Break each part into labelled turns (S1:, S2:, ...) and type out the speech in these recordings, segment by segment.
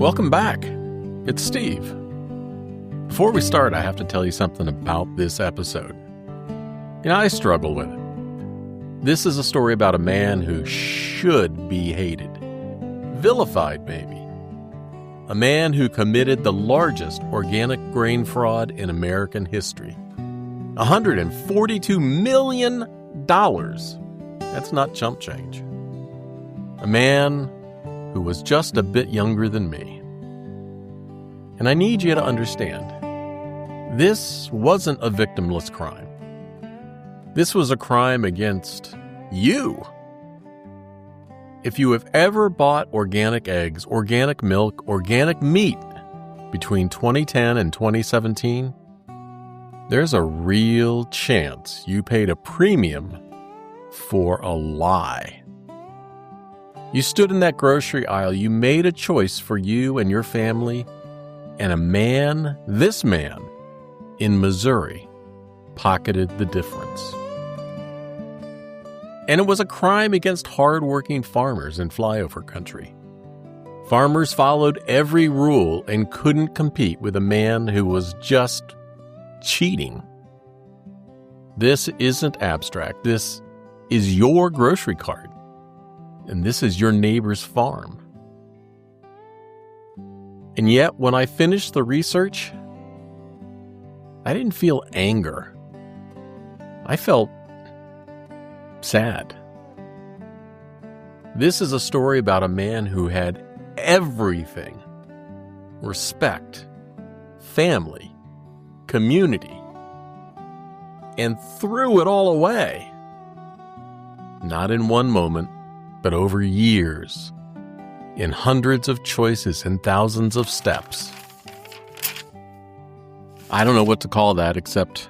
S1: Welcome back. It's Steve. Before we start, I have to tell you something about this episode. I struggle with it. This is a story about a man who should be hated. Vilified, maybe. A man who committed the largest organic grain fraud in American history. $142 million. That's not chump change. A man who was just a bit younger than me. And I need you to understand, this wasn't a victimless crime. This was a crime against you. If you have ever bought organic eggs, organic milk, organic meat between 2010 and 2017, there's a real chance you paid a premium for a lie. You stood in that grocery aisle, you made a choice for you and your family, and this man in Missouri pocketed the difference. And it was a crime against hard-working farmers in flyover country. Farmers followed every rule and couldn't compete with a man who was just cheating. This isn't abstract. This is your grocery cart. And this is your neighbor's farm. And yet, when I finished the research, I didn't feel anger. I felt sad. This is a story about a man who had everything: respect, family, community, and threw it all away. Not in one moment, but over years, in hundreds of choices and thousands of steps. I don't know what to call that except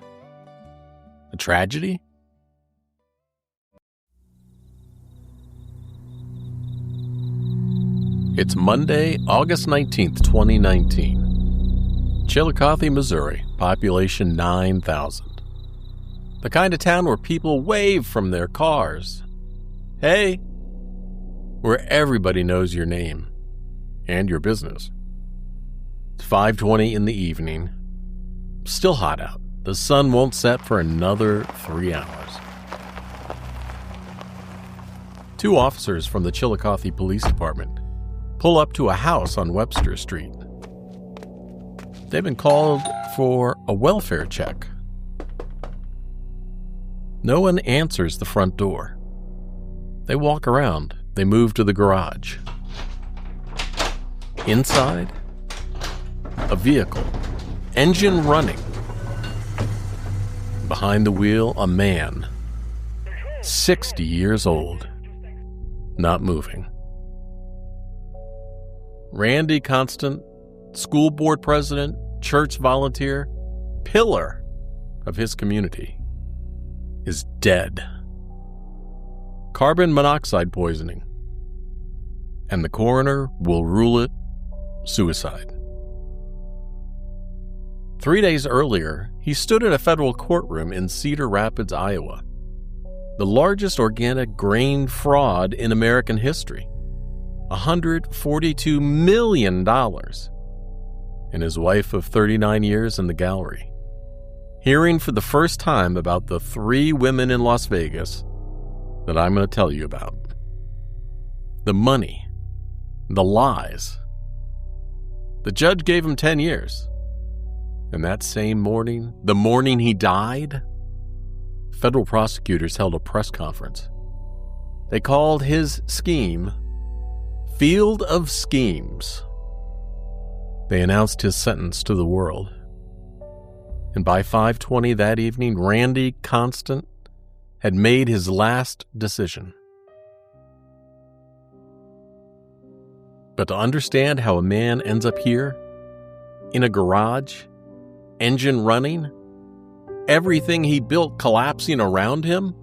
S1: a tragedy? It's Monday, August 19th, 2019. Chillicothe, Missouri, population 9,000. The kind of town where people wave from their cars. Hey! Where everybody knows your name and your business. It's 5:20 in the evening. Still hot out. The sun won't set for another 3 hours. Two officers from the Chillicothe Police Department pull up to a house on Webster Street. They've been called for a welfare check. No one answers the front door. They walk around. They move to the garage. Inside, a vehicle, engine running. Behind the wheel, a man, 60 years old, not moving. Randy Constant, school board president, church volunteer, pillar of his community, is dead. Carbon monoxide poisoning. And the coroner will rule it suicide. 3 days earlier, he stood in a federal courtroom in Cedar Rapids, Iowa. The largest organic grain fraud in American history. $142 million. And his wife of 39 years in the gallery. Hearing for the first time about the 3 women in Las Vegas that I'm going to tell you about. The money. The lies. The judge gave him 10 years. And that same morning, the morning he died, federal prosecutors held a press conference. They called his scheme Field of Schemes. They announced his sentence to the world. And by 5:20 that evening, Randy Constant had made his last decision. But to understand how a man ends up here, in a garage, engine running, everything he built collapsing around him,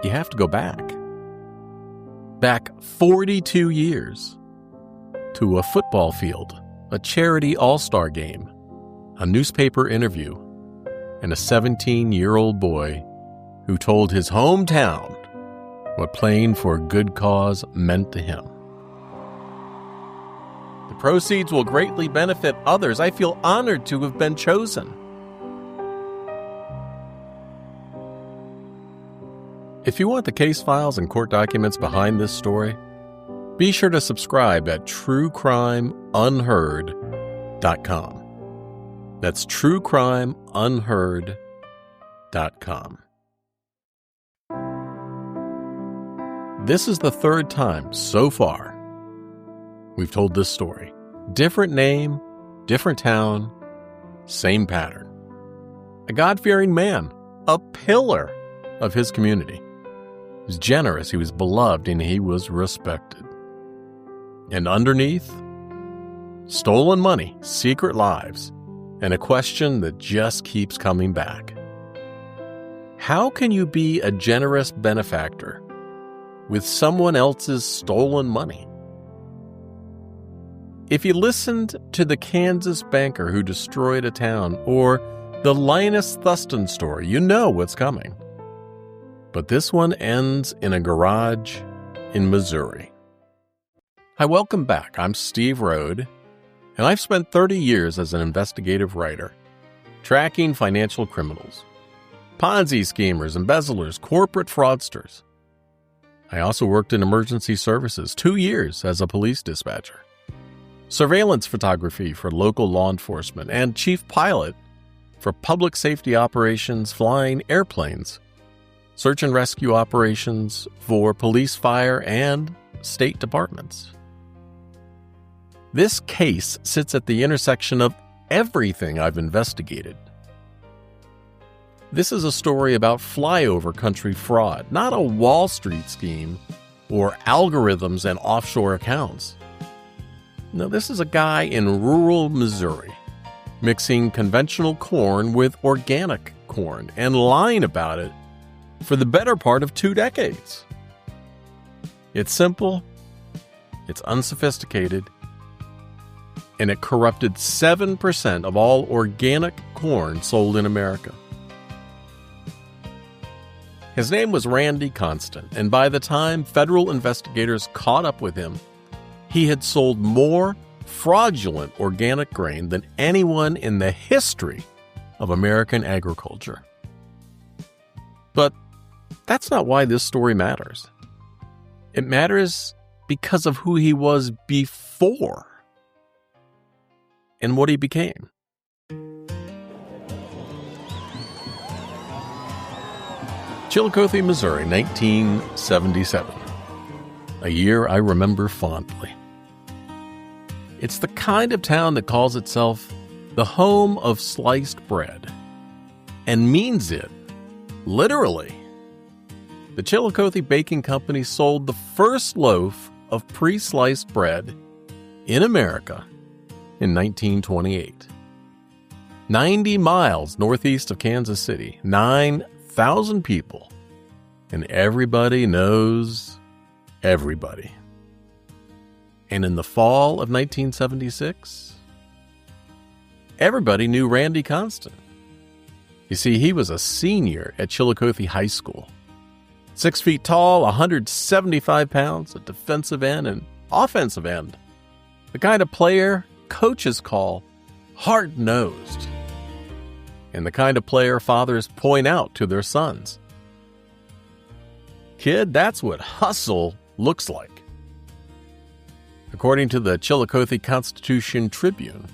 S1: you have to go back. Back 42 years to a football field, a charity all-star game, a newspaper interview, and a 17-year-old boy who told his hometown what playing for a good cause meant to him. The proceeds will greatly benefit others. I feel honored to have been chosen. If you want the case files and court documents behind this story, be sure to subscribe at truecrimeunheard.com. That's truecrimeunheard.com. This is the third time so far we've told this story. Different name, different town, same pattern. A God-fearing man, a pillar of his community. He was generous, he was beloved, and he was respected. And underneath, stolen money, secret lives, and a question that just keeps coming back. How can you be a generous benefactor with someone else's stolen money? If you listened to the Kansas banker who destroyed a town or the Linus Thuston story, you know what's coming. But this one ends in a garage in Missouri. Hi, welcome back. I'm Steve Rode, and I've spent 30 years as an investigative writer, tracking financial criminals, Ponzi schemers, embezzlers, corporate fraudsters. I also worked in emergency services, 2 years as a police dispatcher, surveillance photography for local law enforcement, and chief pilot for public safety operations flying airplanes, search and rescue operations for police, fire, and state departments. This case sits at the intersection of everything I've investigated. This is a story about flyover country fraud, not a Wall Street scheme or algorithms and offshore accounts. No, this is a guy in rural Missouri mixing conventional corn with organic corn and lying about it for the better part of 2 decades. It's simple, it's unsophisticated, and it corrupted 7% of all organic corn sold in America. His name was Randy Constant, and by the time federal investigators caught up with him, he had sold more fraudulent organic grain than anyone in the history of American agriculture. But that's not why this story matters. It matters because of who he was before and what he became. Chillicothe, Missouri, 1977. A year I remember fondly. It's the kind of town that calls itself the home of sliced bread, and means it literally. The Chillicothe Baking Company sold the first loaf of pre-sliced bread in America in 1928. 90 miles northeast of Kansas City, 9,000 people, and everybody knows everybody. And in the fall of 1976, everybody knew Randy Constant. You see, he was a senior at Chillicothe High School. 6 feet tall, 175 pounds, a defensive end and offensive end. The kind of player coaches call hard-nosed. And the kind of player fathers point out to their sons. Kid, that's what hustle looks like. According to the Chillicothe Constitution-Tribune,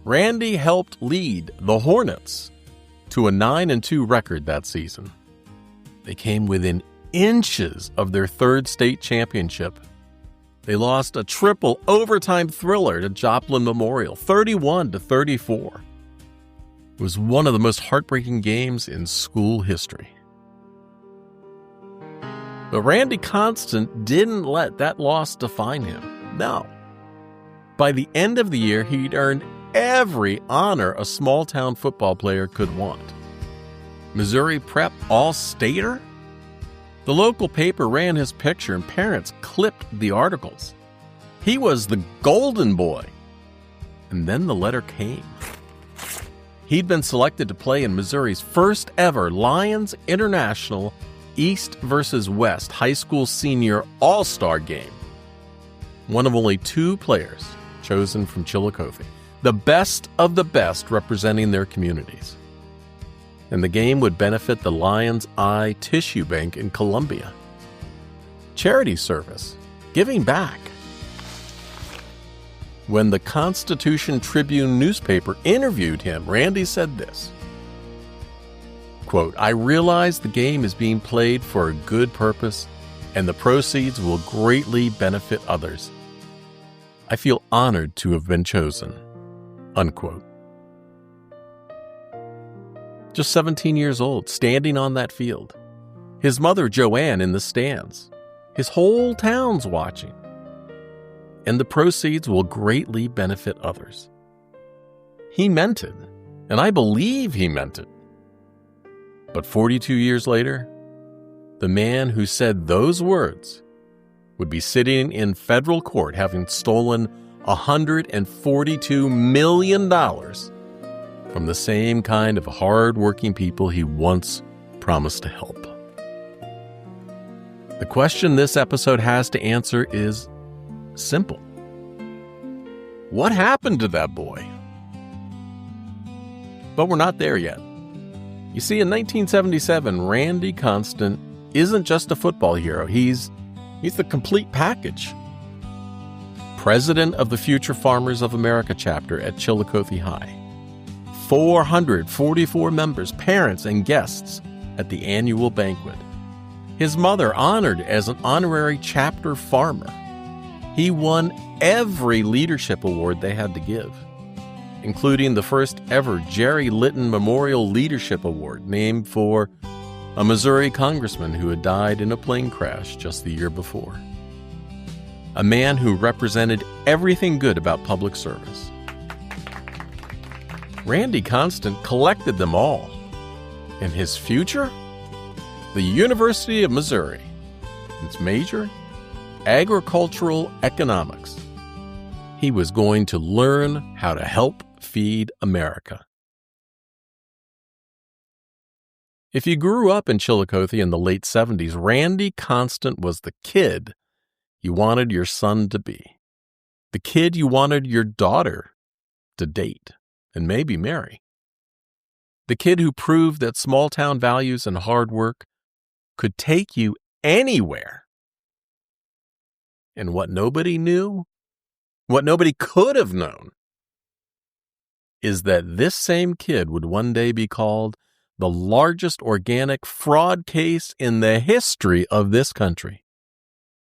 S1: Randy helped lead the Hornets to a 9-2 record that season. They came within inches of their third state championship. They lost a triple overtime thriller to Joplin Memorial, 31-34. It was one of the most heartbreaking games in school history. But Randy Constant didn't let that loss define him. No. By the end of the year, he'd earned every honor a small-town football player could want. Missouri Prep All-Stater? The local paper ran his picture and parents clipped the articles. He was the golden boy. And then the letter came. He'd been selected to play in Missouri's first ever Lions International East versus West High School Senior All-Star game. One of only 2 players, chosen from Chillicothe, the best of the best representing their communities. And the game would benefit the Lion's Eye Tissue Bank in Columbia. Charity service, giving back. When the Constitution Tribune newspaper interviewed him, Randy said this, quote, "I realize the game is being played for a good purpose and the proceeds will greatly benefit others. I feel honored to have been chosen," unquote. Just 17 years old, standing on that field. His mother, Joanne, in the stands. His whole town's watching. And the proceeds will greatly benefit others. He meant it, and I believe he meant it. But 42 years later, the man who said those words would be sitting in federal court having stolen $142 million from the same kind of hard-working people he once promised to help. The question this episode has to answer is simple. What happened to that boy? But we're not there yet. You see, in 1977, Randy Constant isn't just a football hero. He's the complete package. President of the Future Farmers of America chapter at Chillicothe High. 444 members, parents, and guests at the annual banquet. His mother honored as an honorary chapter farmer. He won every leadership award they had to give, including the first ever Jerry Litton Memorial Leadership Award, named for a Missouri congressman who had died in a plane crash just the year before. A man who represented everything good about public service. Randy Constant collected them all. And his future? The University of Missouri. Its major? Agricultural economics. He was going to learn how to help feed America. If you grew up in Chillicothe in the late 70s, Randy Constant was the kid you wanted your son to be. The kid you wanted your daughter to date and maybe marry. The kid who proved that small-town values and hard work could take you anywhere. And what nobody knew, what nobody could have known, is that this same kid would one day be called the largest organic fraud case in the history of this country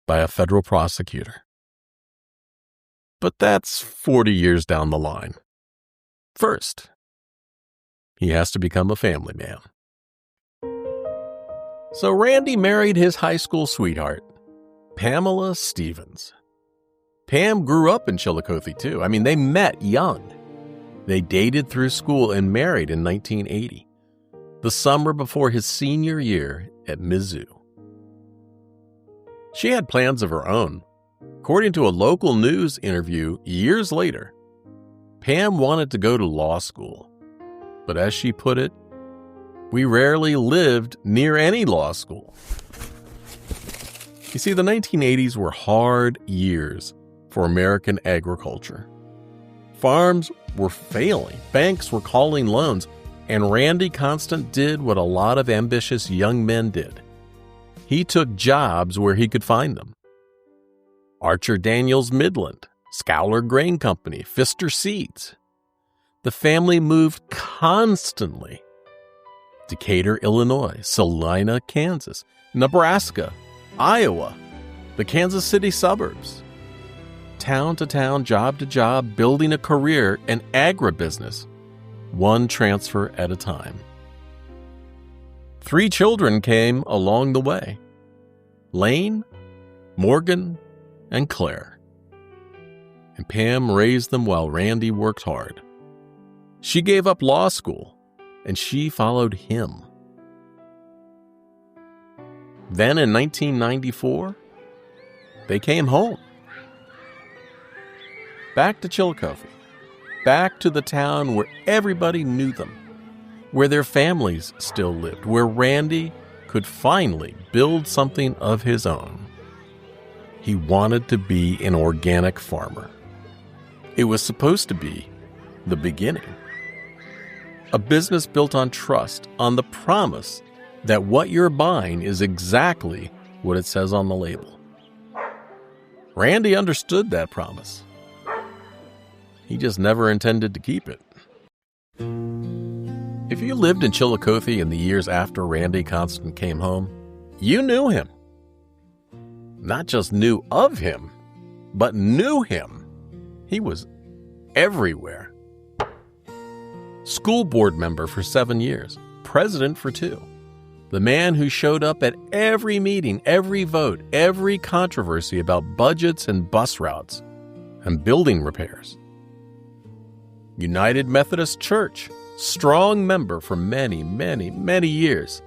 S1: by a federal prosecutor. But that's 40 years down the line. First, he has to become a family man. So Randy married his high school sweetheart, Pamela Stevens. Pam grew up in Chillicothe too. I mean, they met young. They dated through school and married in 1980, the summer before his senior year at Mizzou. She had plans of her own. According to a local news interview years later, Pam wanted to go to law school. But as she put it, we rarely lived near any law school. You see, the 1980s were hard years for American agriculture. Farms were failing, banks were calling loans, and Randy Constant did what a lot of ambitious young men did. He took jobs where he could find them. Archer Daniels Midland, Schouler Grain Company, Pfister Seeds. The family moved constantly. Decatur, Illinois, Salina, Kansas, Nebraska, Iowa, the Kansas City suburbs. Town to town, job to job, building a career in agribusiness, one transfer at a time. 3 children came along the way: Lane, Morgan, and Claire. And Pam raised them while Randy worked hard. She gave up law school, and she followed him. Then in 1994, they came home. Back to Chillicothe, back to the town where everybody knew them, where their families still lived, where Randy could finally build something of his own. He wanted to be an organic farmer. It was supposed to be the beginning. A business built on trust, on the promise that what you're buying is exactly what it says on the label. Randy understood that promise. He just never intended to keep it. If you lived in Chillicothe in the years after Randy Constant came home, you knew him. Not just knew of him, but knew him. He was everywhere. School board member for 7 years, president for 2. The man who showed up at every meeting, every vote, every controversy about budgets and bus routes and building repairs. United Methodist Church, strong member for many, many, many years.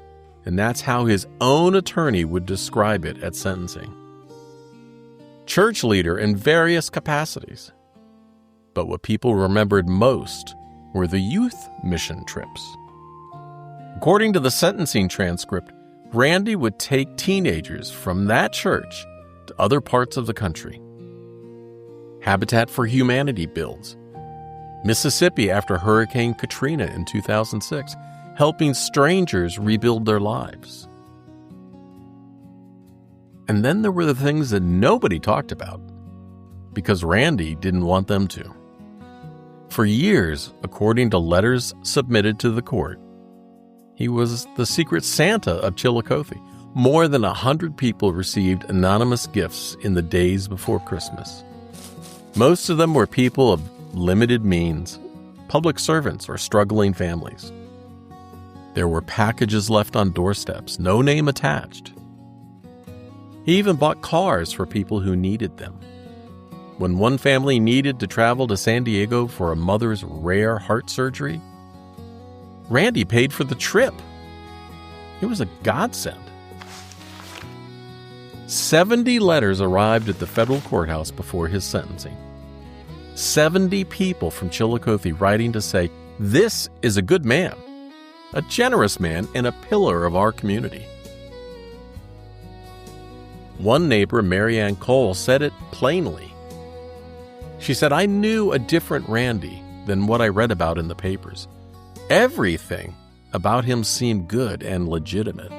S1: And that's how his own attorney would describe it at sentencing. Church leader in various capacities. But what people remembered most were the youth mission trips. According to the sentencing transcript, Randy would take teenagers from that church to other parts of the country. Habitat for Humanity builds. Mississippi after Hurricane Katrina in 2006, helping strangers rebuild their lives. And then there were the things that nobody talked about, because Randy didn't want them to. For years, according to letters submitted to the court, he was the secret Santa of Chillicothe. More than 100 people received anonymous gifts in the days before Christmas. Most of them were people of limited means, public servants or struggling families. There were packages left on doorsteps, no name attached. He even bought cars for people who needed them. When one family needed to travel to San Diego for a mother's rare heart surgery, Randy paid for the trip. It was a godsend. 70 letters arrived at the federal courthouse before his sentencing. 70 people from Chillicothe writing to say, "This is a good man, a generous man, and a pillar of our community." One neighbor, Marianne Cole, said it plainly. She said, "I knew a different Randy than what I read about in the papers. Everything about him seemed good and legitimate."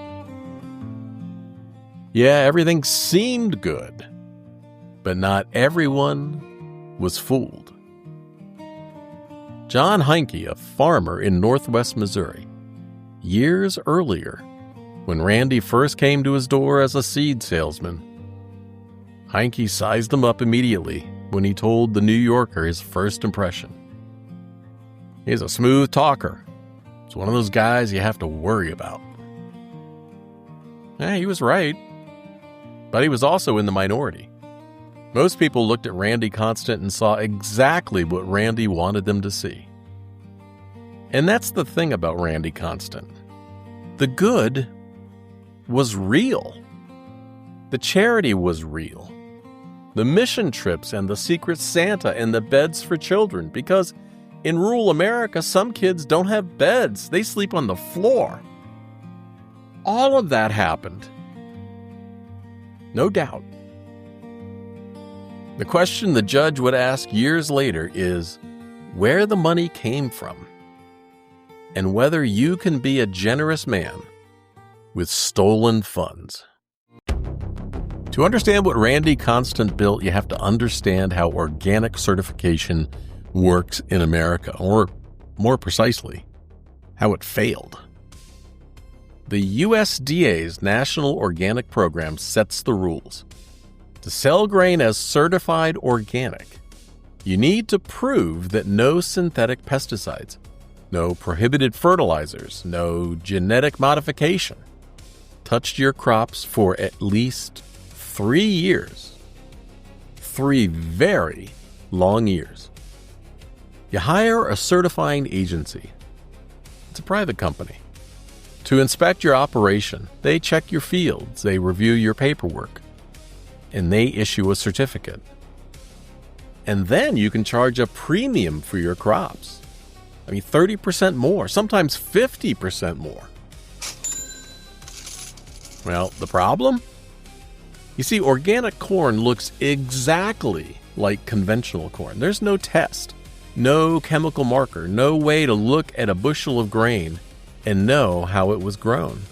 S1: Yeah, everything seemed good, but not everyone was fooled. John Heinke, a farmer in northwest Missouri, years earlier, when Randy first came to his door as a seed salesman, Heinke sized him up immediately when he told the New Yorker his first impression. He's a smooth talker. It's one of those guys you have to worry about. He was right, but he was also in the minority. Most people looked at Randy Constant and saw exactly what Randy wanted them to see. And that's the thing about Randy Constant. The good was real. The charity was real. The mission trips and the secret Santa and the beds for children, because in rural America, some kids don't have beds. They sleep on the floor. All of that happened. No doubt. The question the judge would ask years later is where the money came from and whether you can be a generous man with stolen funds. To understand what Randy Constant built, you have to understand how organic certification works in America, or more precisely, how it failed. The USDA's National Organic Program sets the rules. To sell grain as certified organic, you need to prove that no synthetic pesticides, no prohibited fertilizers, no genetic modification touched your crops for at least 3 years. 3 very long years. You hire a certifying agency. It's a private company. To inspect your operation, they check your fields, they review your paperwork, and they issue a certificate. And then you can charge a premium for your crops. 30% more, sometimes 50% more. Well, the problem? You see, organic corn looks exactly like conventional corn. There's no test, no chemical marker, no way to look at a bushel of grain and know how it was grown.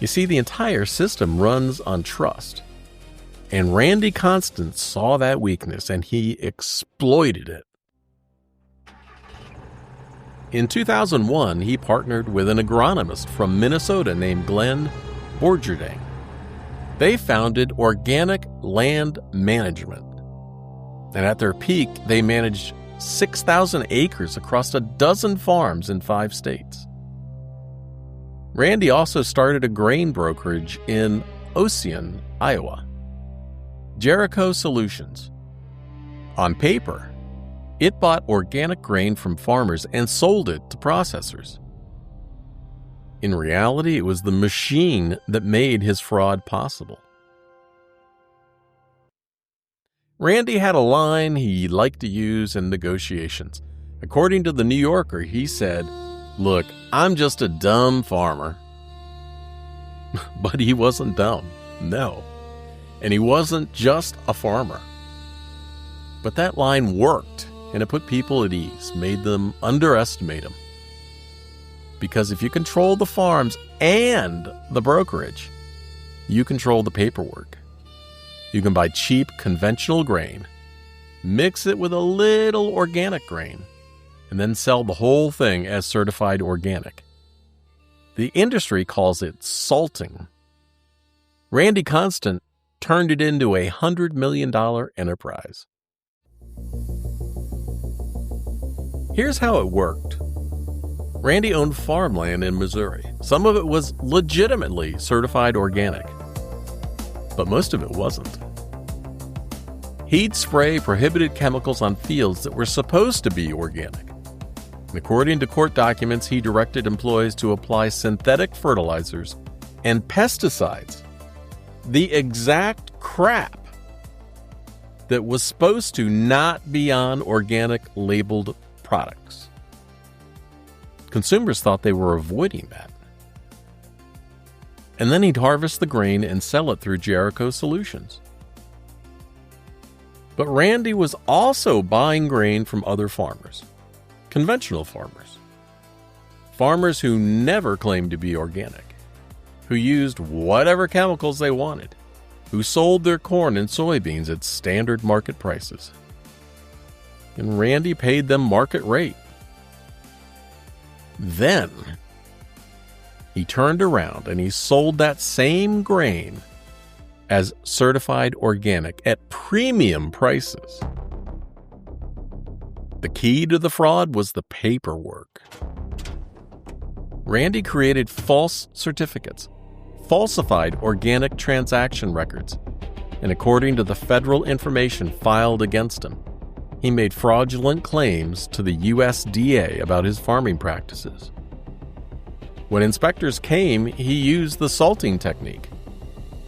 S1: You see, the entire system runs on trust. And Randy Constant saw that weakness and he exploited it. In 2001, he partnered with an agronomist from Minnesota named Glenn Borgerding. They founded Organic Land Management. And at their peak, they managed 6,000 acres across a dozen farms in 5 states. Randy also started a grain brokerage in Ossian, Iowa. Jericho Solutions. On paper, it bought organic grain from farmers and sold it to processors. In reality, it was the machine that made his fraud possible. Randy had a line he liked to use in negotiations. According to The New Yorker, he said, "Look, I'm just a dumb farmer." But he wasn't dumb, no. And he wasn't just a farmer. But that line worked, and it put people at ease, made them underestimate him. Because if you control the farms and the brokerage, you control the paperwork. You can buy cheap conventional grain, mix it with a little organic grain, and then sell the whole thing as certified organic. The industry calls it salting. Randy Constant turned it into a $100 million enterprise. Here's how it worked. Randy owned farmland in Missouri. Some of it was legitimately certified organic, but most of it wasn't. He'd spray prohibited chemicals on fields that were supposed to be organic. And according to court documents, he directed employees to apply synthetic fertilizers and pesticides, the exact crap that was supposed to not be on organic labeled products. Consumers thought they were avoiding that. And then he'd harvest the grain and sell it through Jericho Solutions. But Randy was also buying grain from other farmers, conventional farmers, farmers who never claimed to be organic, who used whatever chemicals they wanted, who sold their corn and soybeans at standard market prices. And Randy paid them market rate. Then he turned around and he sold that same grain as certified organic at premium prices. The key to the fraud was the paperwork. Randy created false certificates, falsified organic transaction records, and according to the federal information filed against him, he made fraudulent claims to the USDA about his farming practices. When inspectors came, he used the salting technique.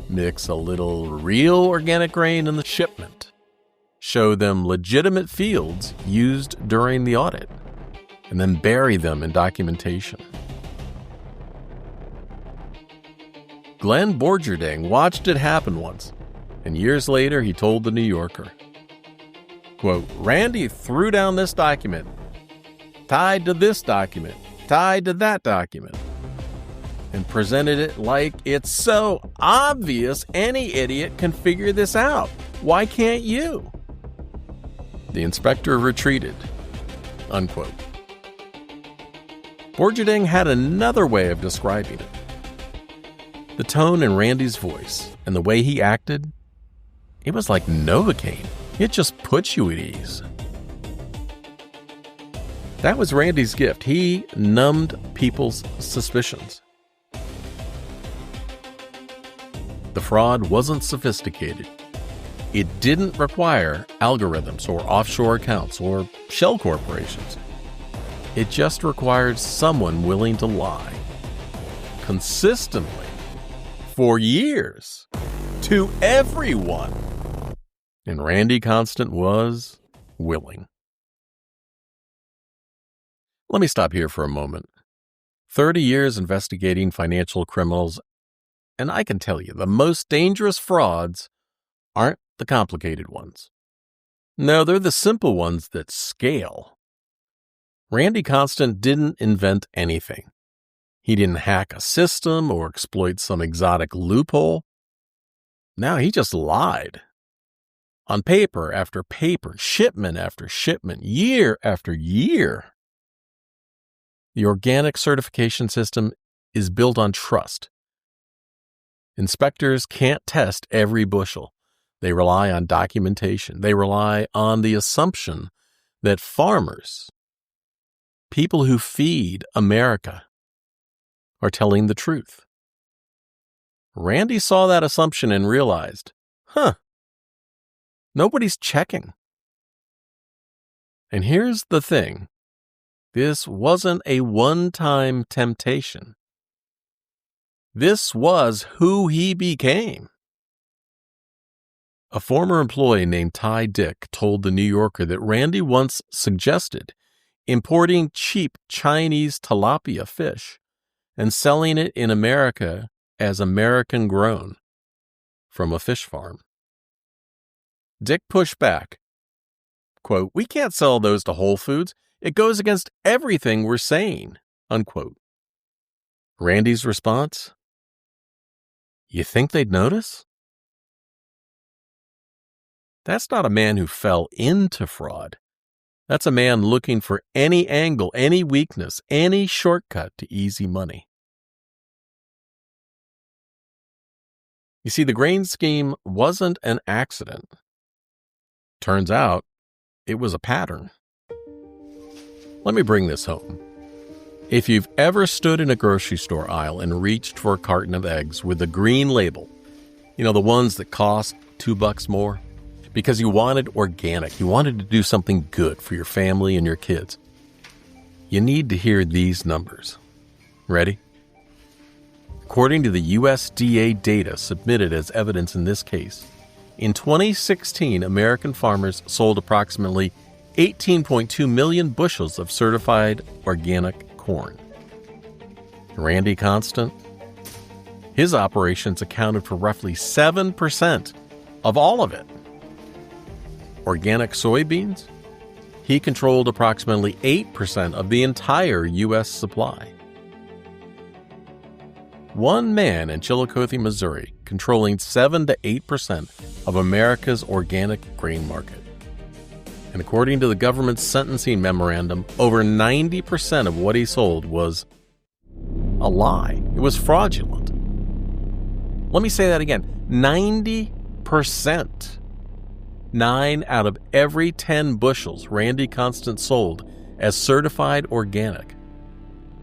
S1: Mix a little real organic grain in the shipment. Show them legitimate fields used during the audit, and then bury them in documentation. Glenn Borgerding watched it happen once, and years later he told The New Yorker, quote, "Randy threw down this document, tied to this document, tied to that document, and presented it like it's so obvious any idiot can figure this out. Why can't you?" The inspector retreated, unquote. Borgerding had another way of describing it. The tone in Randy's voice and the way he acted, it was like Novocaine. It just puts you at ease. That was Randy's gift. He numbed people's suspicions. The fraud wasn't sophisticated. It didn't require algorithms or offshore accounts or shell corporations. It just required someone willing to lie consistently for years to everyone. And Randy Constant was willing. Let me stop here for a moment. 30 years investigating financial criminals, and I can tell you, the most dangerous frauds aren't the complicated ones. No, they're the simple ones that scale. Randy Constant didn't invent anything. He didn't hack a system or exploit some exotic loophole. No, he just lied. On paper after paper, shipment after shipment, year after year. The organic certification system is built on trust. Inspectors can't test every bushel. They rely on documentation. They rely on the assumption that farmers, people who feed America, are telling the truth. Randy saw that assumption and realized, nobody's checking. And here's the thing. This wasn't a one-time temptation. This was who he became. A former employee named Ty Dick told The New Yorker that Randy once suggested importing cheap Chinese tilapia fish and selling it in America as American grown from a fish farm. Dick pushed back. Quote, "We can't sell those to Whole Foods. It goes against everything we're saying." Unquote. Randy's response? You think they'd notice? That's not a man who fell into fraud. That's a man looking for any angle, any weakness, any shortcut to easy money. You see, the grain scheme wasn't an accident. Turns out, it was a pattern. Let me bring this home. If you've ever stood in a grocery store aisle and reached for a carton of eggs with a green label, the ones that cost $2 more, because you wanted organic, you wanted to do something good for your family and your kids, you need to hear these numbers. Ready? According to the USDA data submitted as evidence in this case, in 2016, American farmers sold approximately 18.2 million bushels of certified organic corn. Randy Constant? His operations accounted for roughly 7% of all of it. Organic soybeans? He controlled approximately 8% of the entire U.S. supply. One man in Chillicothe, Missouri, controlling 7 to 8% of America's organic grain market. And according to the government's sentencing memorandum, over 90% of what he sold was a lie. It was fraudulent. Let me say that again. 90%. 9 out of every 10 bushels Randy Constant sold as certified organic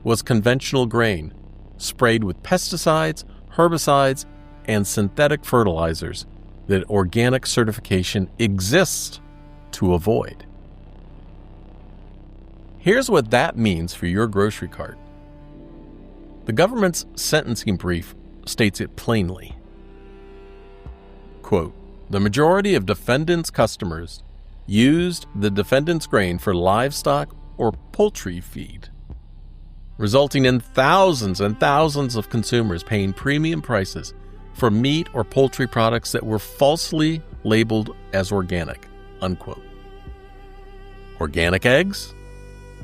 S1: was conventional grain, sprayed with pesticides, herbicides, and synthetic fertilizers that organic certification exists to avoid. Here's what that means for your grocery cart. The government's sentencing brief states it plainly. Quote, "The majority of defendants' customers used the defendant's grain for livestock or poultry feed, resulting in thousands and thousands of consumers paying premium prices for meat or poultry products that were falsely labeled as organic." Unquote. Organic eggs?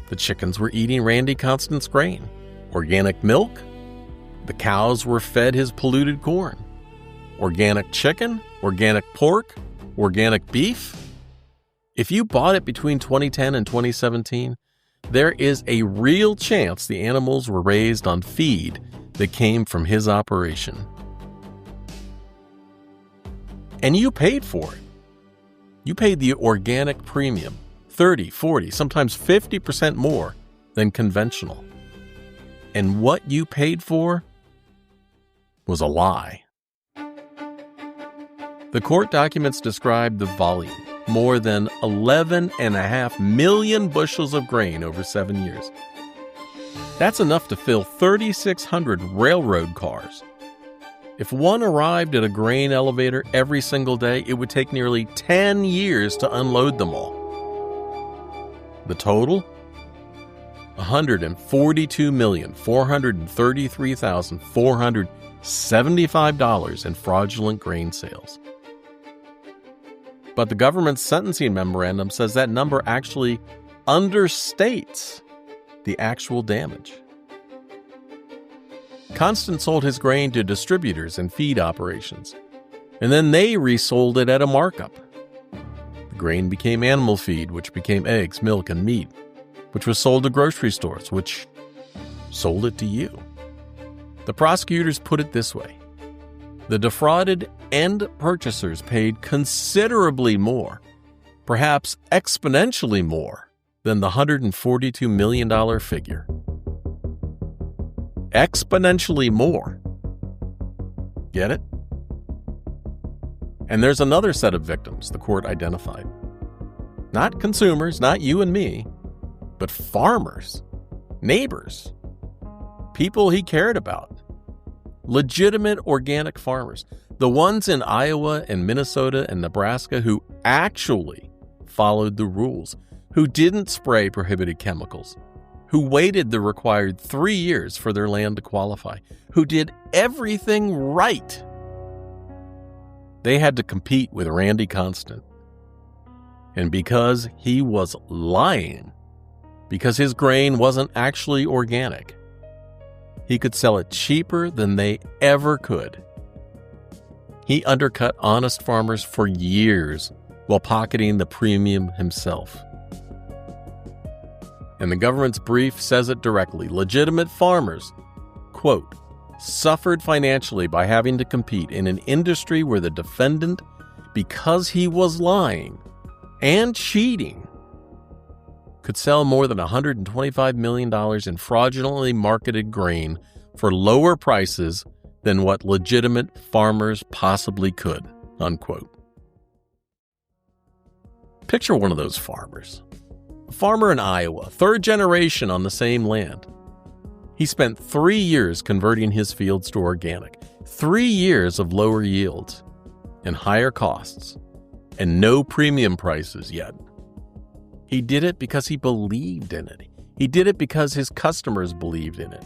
S1: The chickens were eating Randy Constant's grain. Organic milk? The cows were fed his polluted corn. Organic chicken? Organic pork? Organic beef? If you bought it between 2010 and 2017, there is a real chance the animals were raised on feed that came from his operation. And you paid for it. You paid the organic premium, 30, 40, sometimes 50% more than conventional. And what you paid for was a lie. The court documents describe the volume, more than 11.5 million bushels of grain over 7 years. That's enough to fill 3,600 railroad cars. If one arrived at a grain elevator every single day, it would take nearly 10 years to unload them all. The total? $142,433,475 in fraudulent grain sales. But the government's sentencing memorandum says that number actually understates the actual damage. Constant sold his grain to distributors and feed operations, and then they resold it at a markup. The grain became animal feed, which became eggs, milk, and meat, which was sold to grocery stores, which sold it to you. The prosecutors put it this way: the defrauded end purchasers paid considerably more, perhaps exponentially more, than the $142 million figure. Exponentially more. Get it? And there's another set of victims the court identified. Not consumers, not you and me, but farmers, neighbors, people he cared about. Legitimate organic farmers, the ones in Iowa and Minnesota and Nebraska who actually followed the rules, who didn't spray prohibited chemicals, who waited the required 3 years for their land to qualify, who did everything right. They had to compete with Randy Constant. And because he was lying, because his grain wasn't actually organic, he could sell it cheaper than they ever could. He undercut honest farmers for years while pocketing the premium himself. And the government's brief says it directly. Legitimate farmers, quote, suffered financially by having to compete in an industry where the defendant, because he was lying and cheating, could sell more than $125 million in fraudulently marketed grain for lower prices than what legitimate farmers possibly could, unquote. Picture one of those farmers. A farmer in Iowa, third generation on the same land. He spent 3 years converting his fields to organic, 3 years of lower yields and higher costs, and no premium prices yet. He did it because he believed in it. He did it because his customers believed in it.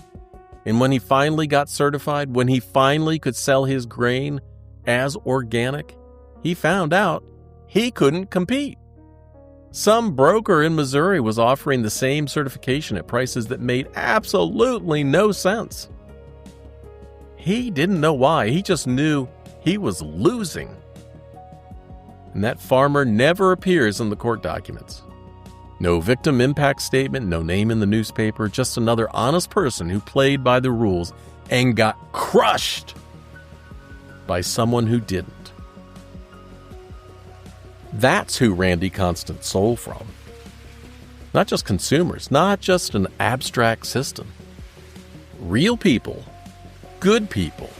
S1: And when he finally got certified, when he finally could sell his grain as organic, he found out he couldn't compete. Some broker in Missouri was offering the same certification at prices that made absolutely no sense. He didn't know why. He just knew he was losing. And that farmer never appears in the court documents. No victim impact statement, no name in the newspaper, just another honest person who played by the rules and got crushed by someone who didn't. That's who Randy Constant stole from. Not just consumers, not just an abstract system. Real people, good people,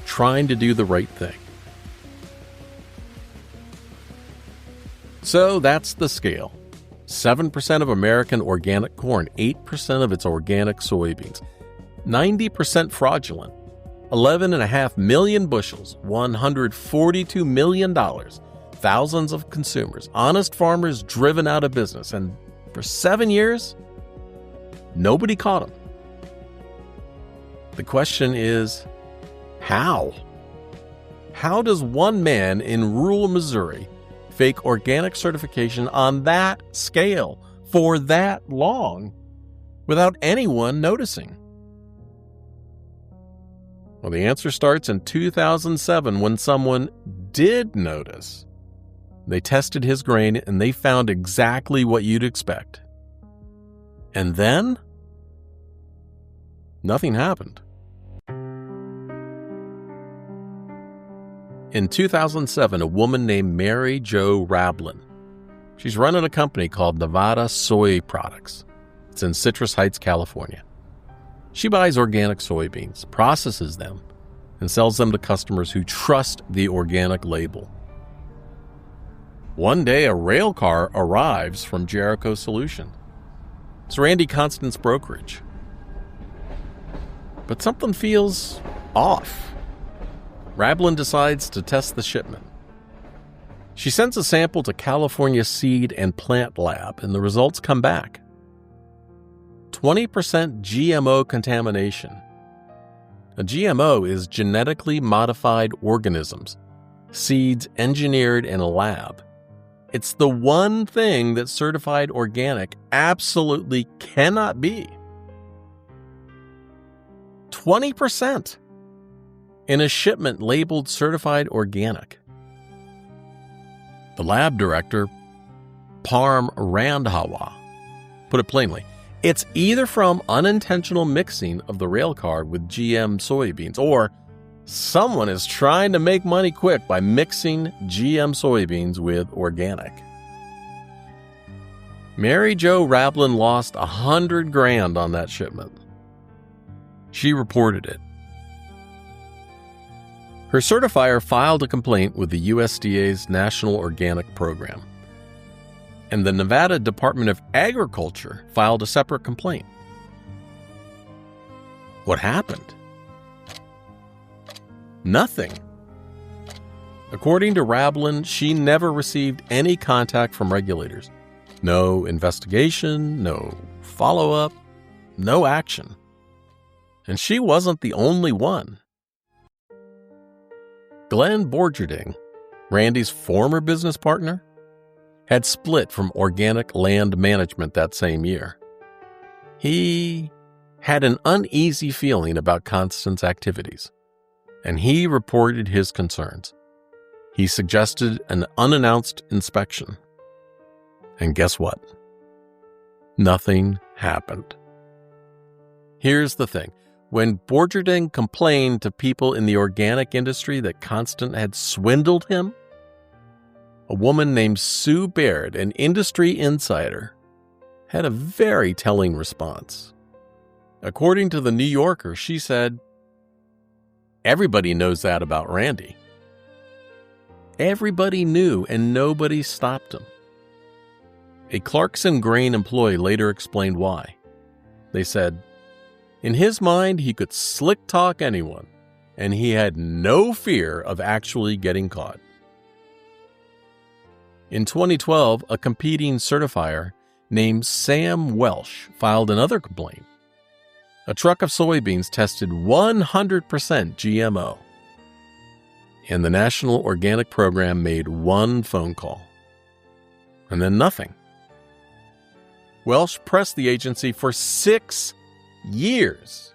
S1: trying to do the right thing. So that's the scale. 7% of American organic corn, 8% of its organic soybeans, 90% fraudulent, 11.5 million bushels, $142 million, thousands of consumers, honest farmers driven out of business, and for 7 years, nobody caught them. The question is, how? How does one man in rural Missouri fake organic certification on that scale for that long without anyone noticing? Well, the answer starts in 2007 when someone did notice. They tested his grain and they found exactly what you'd expect. And then, nothing happened. In 2007, a woman named Mary Jo Rablin. She's running a company called Nevada Soy Products. It's in Citrus Heights, California. She buys organic soybeans, processes them, and sells them to customers who trust the organic label. One day, a rail car arrives from Jericho Solution. It's Randy Constant's brokerage. But something feels off. Rablin decides to test the shipment. She sends a sample to California Seed and Plant Lab, and the results come back. 20% GMO contamination. A GMO is genetically modified organisms, seeds engineered in a lab. It's the one thing that certified organic absolutely cannot be. 20% in a shipment labeled certified organic. The lab director, Parm Randhawa, put it plainly, it's either from unintentional mixing of the rail card with GM soybeans, or someone is trying to make money quick by mixing GM soybeans with organic. Mary Jo Rablin lost $100,000 on that shipment. She reported it. Her certifier filed a complaint with the USDA's National Organic Program, and the Nevada Department of Agriculture filed a separate complaint. What happened? Nothing. According to Rablin, she never received any contact from regulators. No investigation, no follow-up, no action. And she wasn't the only one. Glenn Borgerding, Randy's former business partner, had split from Organic Land Management that same year. He had an uneasy feeling about Constant's activities, and he reported his concerns. He suggested an unannounced inspection. And guess what? Nothing happened. Here's the thing. When Borgerding complained to people in the organic industry that Constant had swindled him, a woman named Sue Baird, an industry insider, had a very telling response. According to the New Yorker, she said, "Everybody knows that about Randy." Everybody knew, and nobody stopped him. A Clarkson Grain employee later explained why. They said, in his mind, he could slick talk anyone, and he had no fear of actually getting caught. In 2012, a competing certifier named Sam Welsh filed another complaint. A truck of soybeans tested 100% GMO, and the National Organic Program made one phone call, and then nothing. Welsh pressed the agency for 6 years.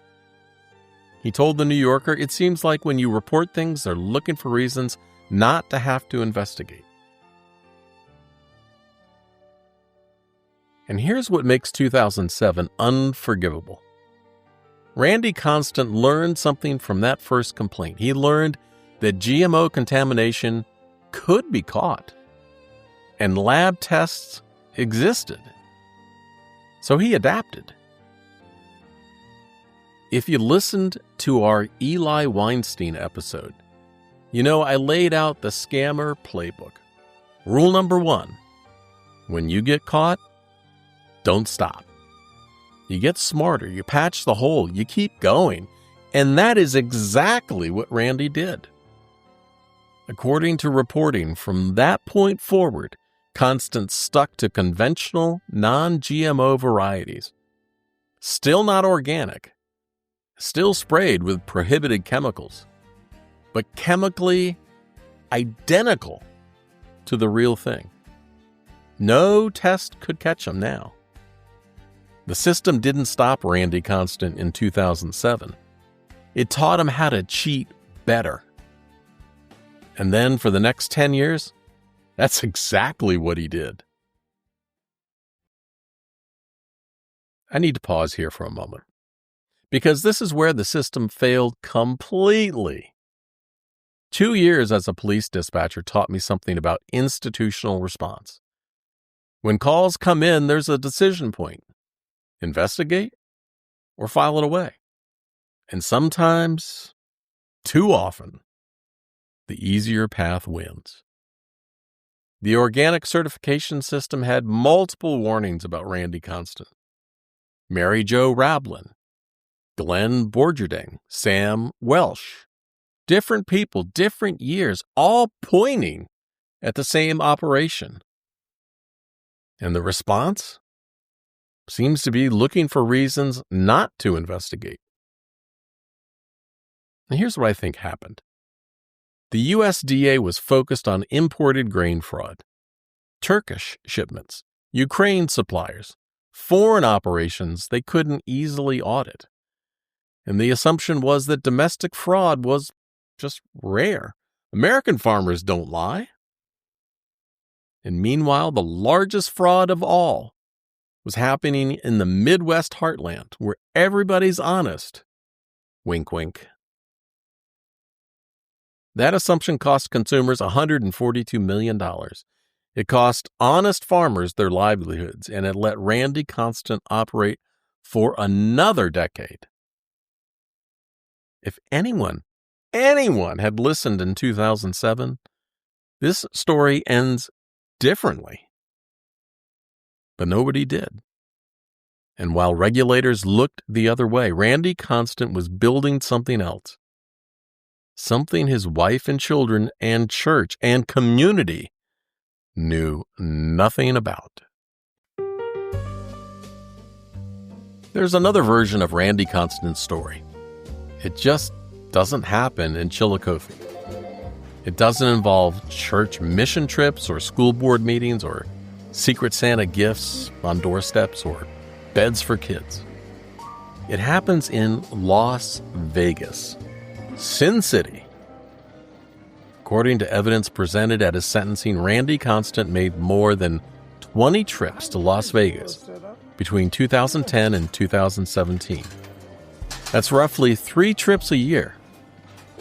S1: He told the New Yorker, "It seems like when you report things, they're looking for reasons not to have to investigate." And here's what makes 2007 unforgivable. Randy Constant learned something from that first complaint. He learned that GMO contamination could be caught, and lab tests existed. So he adapted. If you listened to our Eli Weinstein episode, you know I laid out the scammer playbook. Rule number 1, when you get caught, don't stop. You get smarter, you patch the hole, you keep going. And that is exactly what Randy did. According to reporting, from that point forward, Constant stuck to conventional, non-GMO varieties. Still not organic, still sprayed with prohibited chemicals, but chemically identical to the real thing. No test could catch him now. The system didn't stop Randy Constant in 2007. It taught him how to cheat better. And then for the next 10 years, that's exactly what he did. I need to pause here for a moment, because this is where the system failed completely. 2 years as a police dispatcher taught me something about institutional response. When calls come in, there's a decision point. Investigate or file it away. And sometimes, too often, the easier path wins. The organic certification system had multiple warnings about Randy Constant. Mary Jo Rablin, Glenn Borgerding, Sam Welsh. Different people, different years, all pointing at the same operation. And the response seems to be looking for reasons not to investigate. And here's what I think happened. The USDA was focused on imported grain fraud, Turkish shipments, Ukraine suppliers, foreign operations they couldn't easily audit. And the assumption was that domestic fraud was just rare. American farmers don't lie. And meanwhile, the largest fraud of all was happening in the Midwest heartland, where everybody's honest. Wink, wink. That assumption cost consumers $142 million. It cost honest farmers their livelihoods, and it let Randy Constant operate for another decade. If anyone had listened in 2007, this story ends differently. But nobody did. And while regulators looked the other way, Randy Constant was building something else. Something his wife and children and church and community knew nothing about. There's another version of Randy Constant's story. It just doesn't happen in Chillicothe. It doesn't involve church mission trips or school board meetings or Secret Santa gifts on doorsteps or beds for kids. It happens in Las Vegas, Sin City. According to evidence presented at his sentencing, Randy Constant made more than 20 trips to Las Vegas between 2010 and 2017. That's roughly 3 trips a year,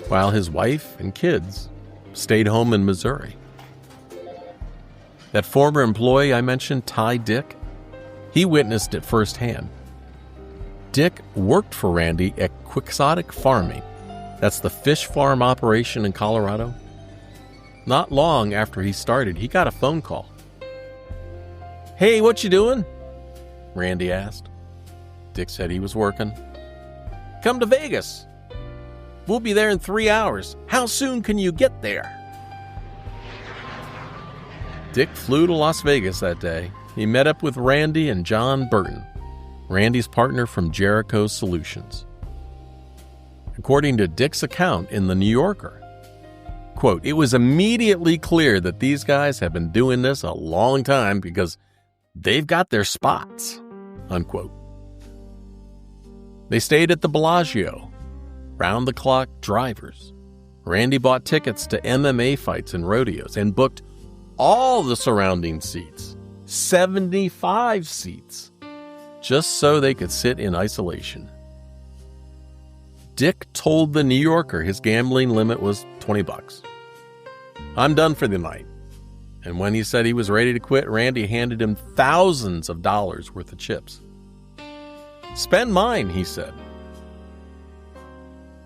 S1: while his wife and kids stayed home in Missouri. That former employee I mentioned, Ty Dick, he witnessed it firsthand. Dick worked for Randy at Quixotic Farming. That's the fish farm operation in Colorado. Not long after he started, he got a phone call. "Hey, what you doing?" Randy asked. Dick said he was working. "Come to Vegas. We'll be there in 3 hours. How soon can you get there?" Dick flew to Las Vegas that day. He met up with Randy and John Burton, Randy's partner from Jericho Solutions. According to Dick's account in The New Yorker, quote, "It was immediately clear that these guys have been doing this a long time because they've got their spots," unquote. They stayed at the Bellagio, round-the-clock drivers. Randy bought tickets to MMA fights and rodeos and booked all the surrounding seats, 75 seats, just so they could sit in isolation. Dick told The New Yorker his gambling limit was $20. "I'm done for the night." And when he said he was ready to quit, Randy handed him thousands of dollars worth of chips. "Spend mine," he said.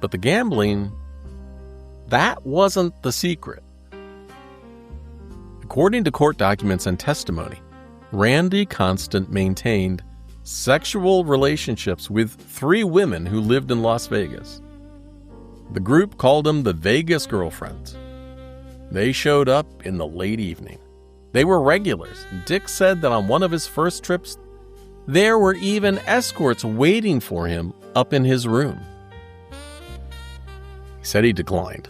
S1: But the gambling, that wasn't the secret. According to court documents and testimony, Randy Constant maintained sexual relationships with 3 women who lived in Las Vegas. The group called them the Vegas Girlfriends. They showed up in the late evening. They were regulars. Dick said that on one of his first trips, there were even escorts waiting for him up in his room. He said he declined.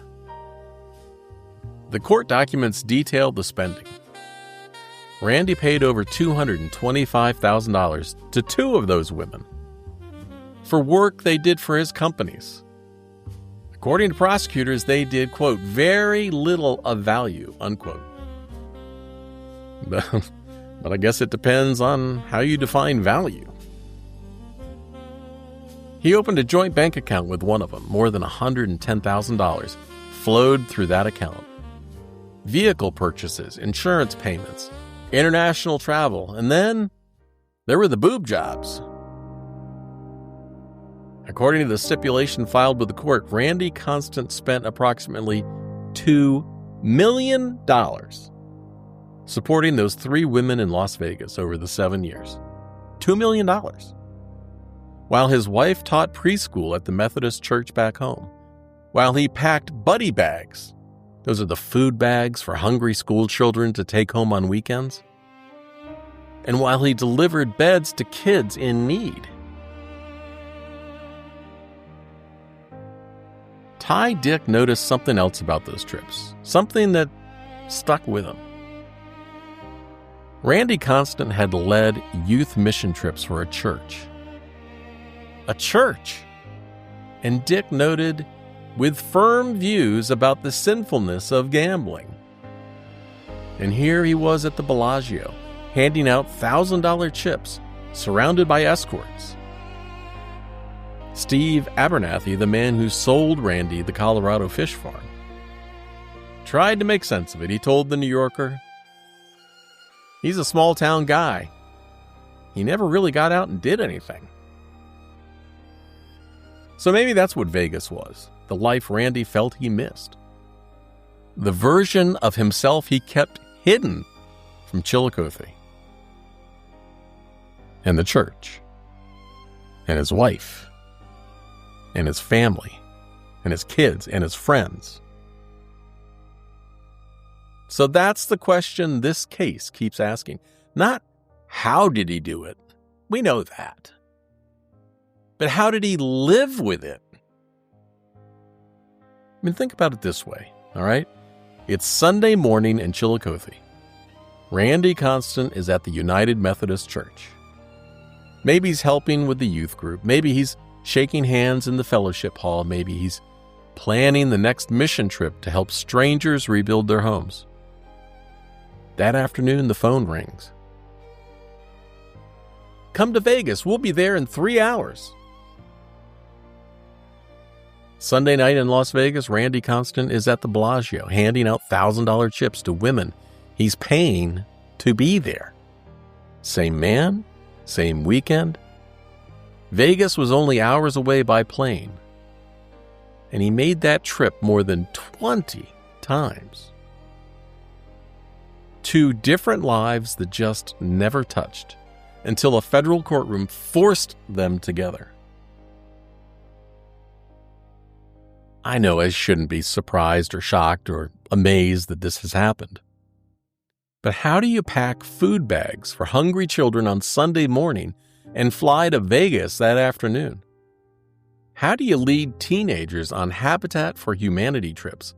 S1: The court documents detailed the spending. Randy paid over $225,000 to 2 of those women for work they did for his companies. According to prosecutors, they did, quote, "very little of value," unquote. But I guess it depends on how you define value. He opened a joint bank account with one of them. More than $110,000 flowed through that account. Vehicle purchases, insurance payments, international travel, and then there were the boob jobs. According to the stipulation filed with the court, Randy Constant spent approximately $2 million supporting those 3 women in Las Vegas over the 7 years. $2 million. While his wife taught preschool at the Methodist church back home. While he packed buddy bags. Those are the food bags for hungry school children to take home on weekends. And while he delivered beds to kids in need. Ty Dick noticed something else about those trips, something that stuck with him. Randy Constant had led youth mission trips for a church. A church! And Dick noted with firm views about the sinfulness of gambling. And here he was at the Bellagio, handing out $1,000 chips, surrounded by escorts. Steve Abernathy, the man who sold Randy the Colorado fish farm, tried to make sense of it. He told the New Yorker, he's a small-town guy. He never really got out and did anything. So maybe that's what Vegas was, the life Randy felt he missed. The version of himself he kept hidden from Chillicothe. And the church. And his wife. And his family. And his kids. And his friends. So that's the question this case keeps asking. Not how did he do it? We know that. But how did he live with it? I mean, think about it this way, all right? It's Sunday morning in Chillicothe. Randy Constant is at the United Methodist Church. Maybe he's helping with the youth group. Maybe he's shaking hands in the fellowship hall. Maybe he's planning the next mission trip to help strangers rebuild their homes. That afternoon, the phone rings. Come to Vegas. We'll be there in 3 hours. Sunday night in Las Vegas, Randy Constant is at the Bellagio, handing out $1,000 chips to women he's paying to be there. Same man, same weekend. Vegas was only hours away by plane. And he made that trip more than 20 times. 2 different lives that just never touched until a federal courtroom forced them together. I know I shouldn't be surprised or shocked or amazed that this has happened. But how do you pack food bags for hungry children on Sunday morning and fly to Vegas that afternoon? How do you lead teenagers on Habitat for Humanity trips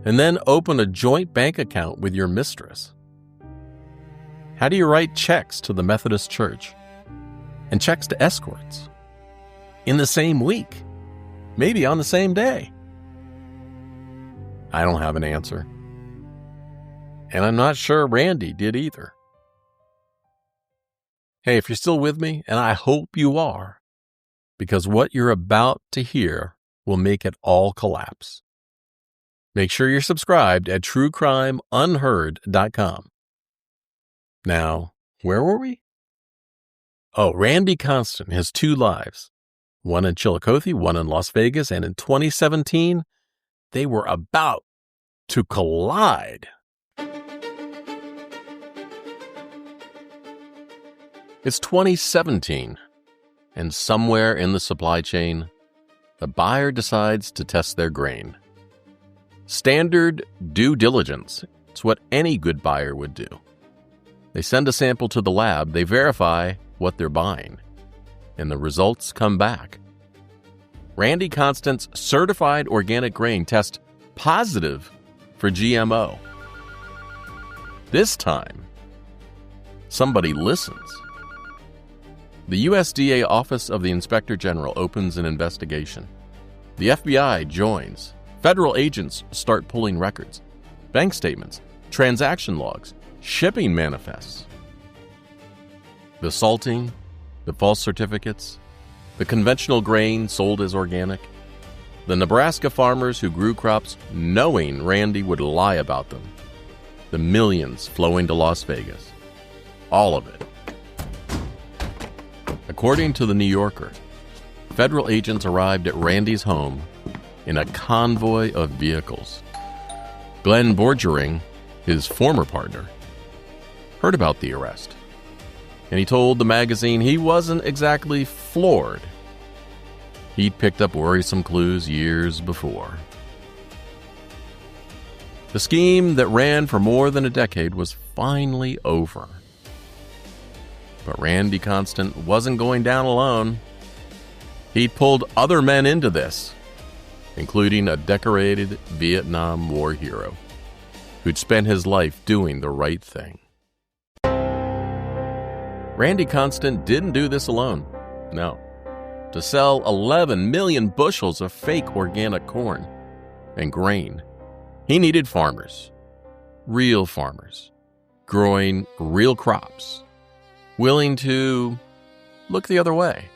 S1: and then open a joint bank account with your mistress? How do you write checks to the Methodist Church and checks to escorts in the same week, maybe on the same day? I don't have an answer. And I'm not sure Randy did either. Hey, if you're still with me, and I hope you are, because what you're about to hear will make it all collapse. Make sure you're subscribed at truecrimeunheard.com. Now, where were we? Oh, Randy Constant has 2 lives. One in Chillicothe, one in Las Vegas, and in 2017, they were about to collide. It's 2017, and somewhere in the supply chain, the buyer decides to test their grain. Standard due diligence. It's what any good buyer would do. They send a sample to the lab, they verify what they're buying, and the results come back. Randy Constant's certified organic grain tests positive for GMO. This time, somebody listens. The USDA Office of the Inspector General opens an investigation. The FBI joins. Federal agents start pulling records, bank statements, transaction logs, shipping manifests. The salting, the false certificates, the conventional grain sold as organic, the Nebraska farmers who grew crops knowing Randy would lie about them, the millions flowing to Las Vegas. All of it. According to the New Yorker, federal agents arrived at Randy's home in a convoy of vehicles. Glenn Borgering, his former partner, heard about the arrest, and he told the magazine he wasn't exactly floored. He'd picked up worrisome clues years before. The scheme that ran for more than a decade was finally over. But Randy Constant wasn't going down alone. He'd pulled other men into this, including a decorated Vietnam War hero who'd spent his life doing the right thing. Randy Constant didn't do this alone. No. To sell 11 million bushels of fake organic corn and grain, he needed farmers, real farmers, growing real crops, willing to look the other way,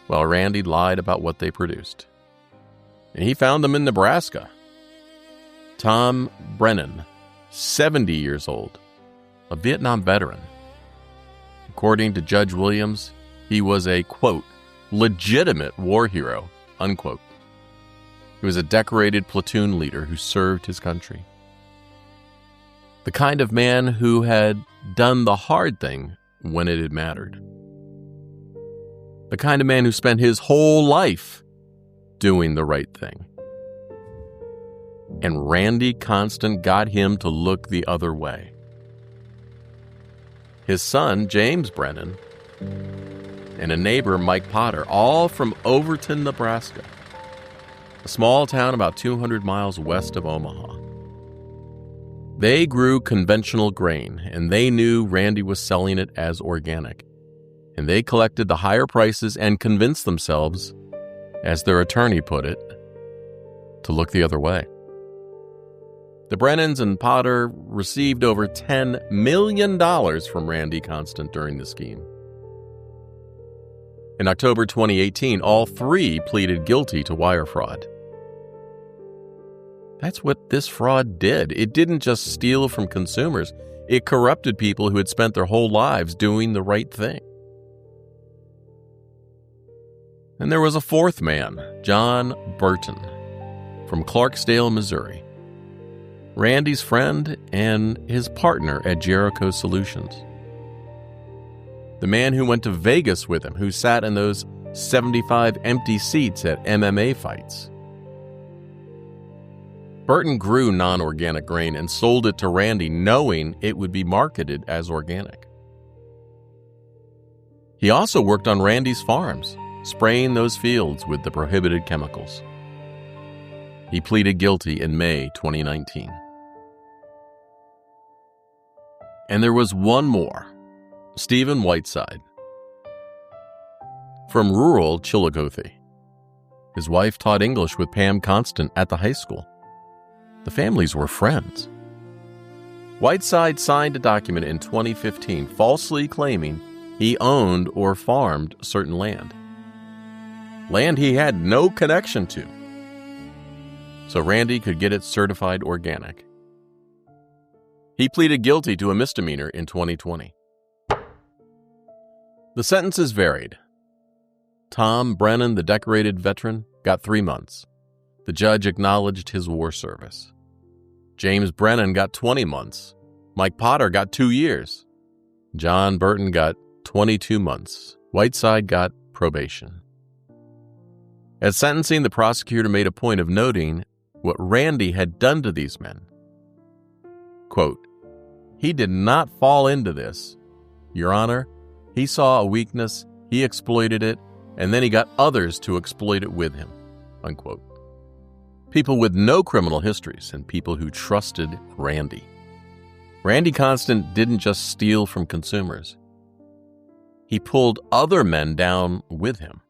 S1: while Randy lied about what they produced. And he found them in Nebraska. Tom Brennan, 70 years old, a Vietnam veteran. According to Judge Williams, he was a, quote, legitimate war hero, unquote. He was a decorated platoon leader who served his country. The kind of man who had done the hard thing when it had mattered. The kind of man who spent his whole life doing the right thing. And Randy Constant got him to look the other way. His son, James Brennan, and a neighbor, Mike Potter, all from Overton, Nebraska, a small town about 200 miles west of Omaha. They grew conventional grain, and they knew Randy was selling it as organic, and they collected the higher prices and convinced themselves, as their attorney put it, to look the other way. The Brennans and Potter received over $10 million from Randy Constant during the scheme. In October 2018, all three pleaded guilty to wire fraud. That's what this fraud did. It didn't just steal from consumers. It corrupted people who had spent their whole lives doing the right thing. And there was a fourth man, John Burton, from Clarksdale, Missouri. Randy's friend and his partner at Jericho Solutions. The man who went to Vegas with him, who sat in those 75 empty seats at MMA fights. Burton grew non-organic grain and sold it to Randy, knowing it would be marketed as organic. He also worked on Randy's farms, spraying those fields with the prohibited chemicals. He pleaded guilty in May 2019. And there was one more, Stephen Whiteside, from rural Chillicothe. His wife taught English with Pam Constant at the high school. The families were friends. Whiteside signed a document in 2015 falsely claiming he owned or farmed certain land he had no connection to, so Randy could get it certified organic. He pleaded guilty to a misdemeanor in 2020. The sentences varied. Tom Brennan, the decorated veteran, got 3 months. The judge acknowledged his war service. James Brennan got 20 months. Mike Potter got 2 years. John Burton got 22 months. Whiteside got probation. At sentencing, the prosecutor made a point of noting what Randy had done to these men. Quote, "He did not fall into this. Your Honor, he saw a weakness, he exploited it, and then he got others to exploit it with him." Unquote. People with no criminal histories and people who trusted Randy. Randy Constant didn't just steal from consumers. He pulled other men down with him.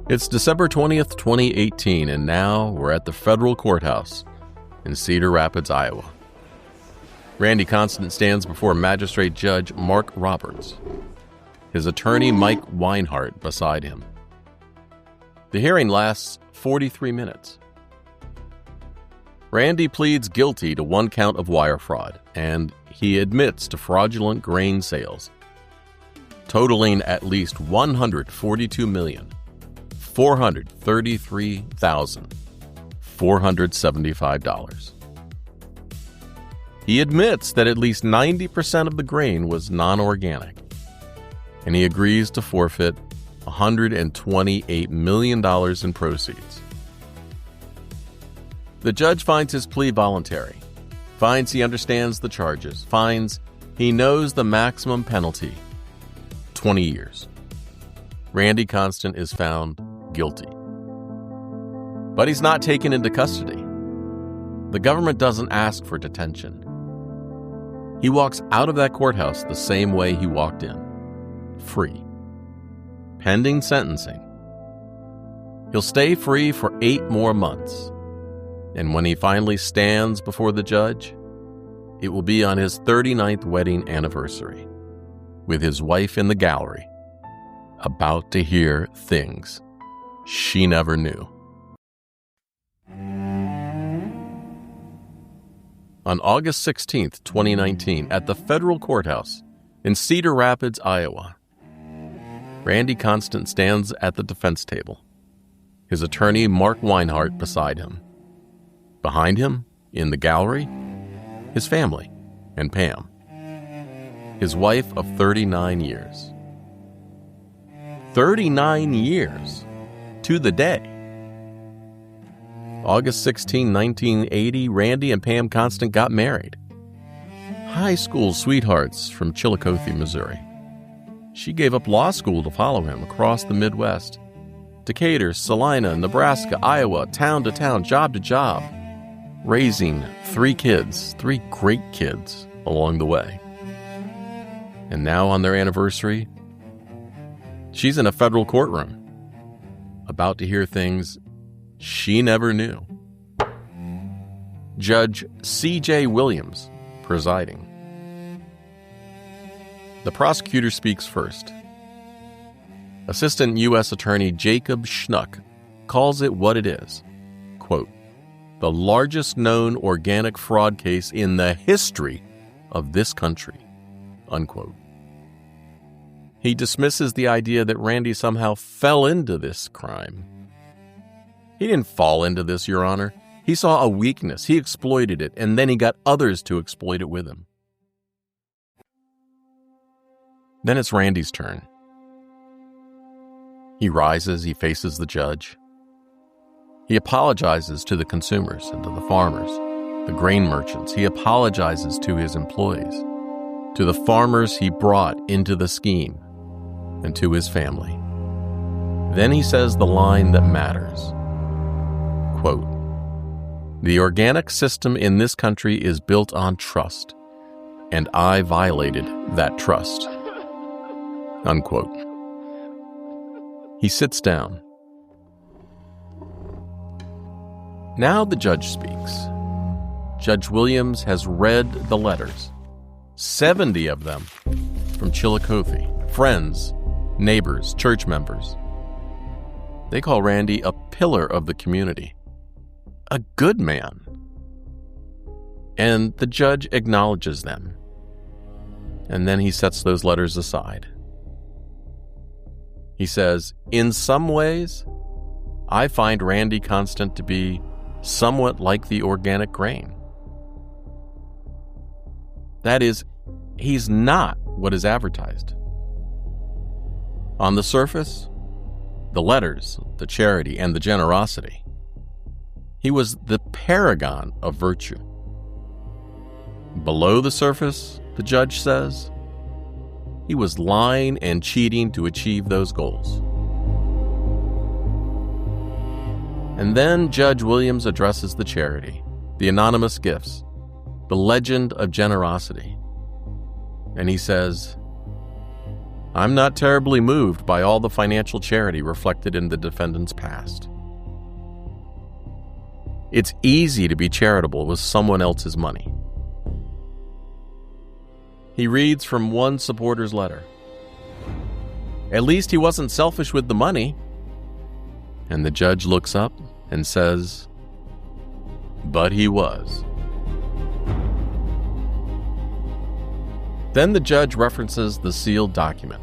S1: It's December 20th, 2018, and now we're at the federal courthouse in Cedar Rapids, Iowa. Randy Constant stands before Magistrate Judge Mark Roberts, his attorney Mike Weinhardt beside him. The hearing lasts 43 minutes. Randy pleads guilty to 1 count of wire fraud, and he admits to fraudulent grain sales, totaling at least $142,433,475. He admits that at least 90% of the grain was non-organic, and he agrees to forfeit $128 million in proceeds. The judge finds his plea voluntary, finds he understands the charges, finds he knows the maximum penalty, 20 years. Randy Constant is found guilty. But he's not taken into custody. The government doesn't ask for detention. He walks out of that courthouse the same way he walked in, free. Pending sentencing. He'll stay free for 8 more months. And when he finally stands before the judge, it will be on his 39th wedding anniversary, with his wife in the gallery, about to hear things she never knew. On August 16th, 2019, at the federal courthouse in Cedar Rapids, Iowa, Randy Constant stands at the defense table, his attorney Mark Weinhardt beside him. Behind him, in the gallery, his family and Pam, his wife of 39 years. 39 years to the day. August 16, 1980, Randy and Pam Constant got married. High school sweethearts from Chillicothe, Missouri. She gave up law school to follow him across the Midwest. Decatur, Salina, Nebraska, Iowa, town to town, job to job. Raising 3 kids, 3 great kids along the way. And now on their anniversary, she's in a federal courtroom, about to hear things she never knew. Judge C.J. Williams presiding. The prosecutor speaks first. Assistant U.S. Attorney Jacob Schnuck calls it what it is. Quote, the largest known organic fraud case in the history of this country. Unquote. He dismisses the idea that Randy somehow fell into this crime. He didn't fall into this, Your Honor. He saw a weakness, he exploited it, and then he got others to exploit it with him. Then it's Randy's turn. He rises, he faces the judge. He apologizes to the consumers and to the farmers, the grain merchants. He apologizes to his employees, to the farmers he brought into the scheme, and to his family. Then he says the line that matters. Quote, the organic system in this country is built on trust, and I violated that trust. Unquote. He sits down. Now the judge speaks. Judge Williams has read the letters, 70 of them, from Chillicothe, friends, neighbors, church members. They call Randy a pillar of the community, a good man. And the judge acknowledges them. And then he sets those letters aside. He says, in some ways, I find Randy Constant to be somewhat like the organic grain. That is, he's not what is advertised. On the surface, the letters, the charity, and the generosity. He was the paragon of virtue. Below the surface, the judge says, he was lying and cheating to achieve those goals. And then Judge Williams addresses the charity, the anonymous gifts, the legend of generosity. And he says, I'm not terribly moved by all the financial charity reflected in the defendant's past. It's easy to be charitable with someone else's money. He reads from one supporter's letter. At least he wasn't selfish with the money. And the judge looks up and says, but he was. Then the judge references the sealed document,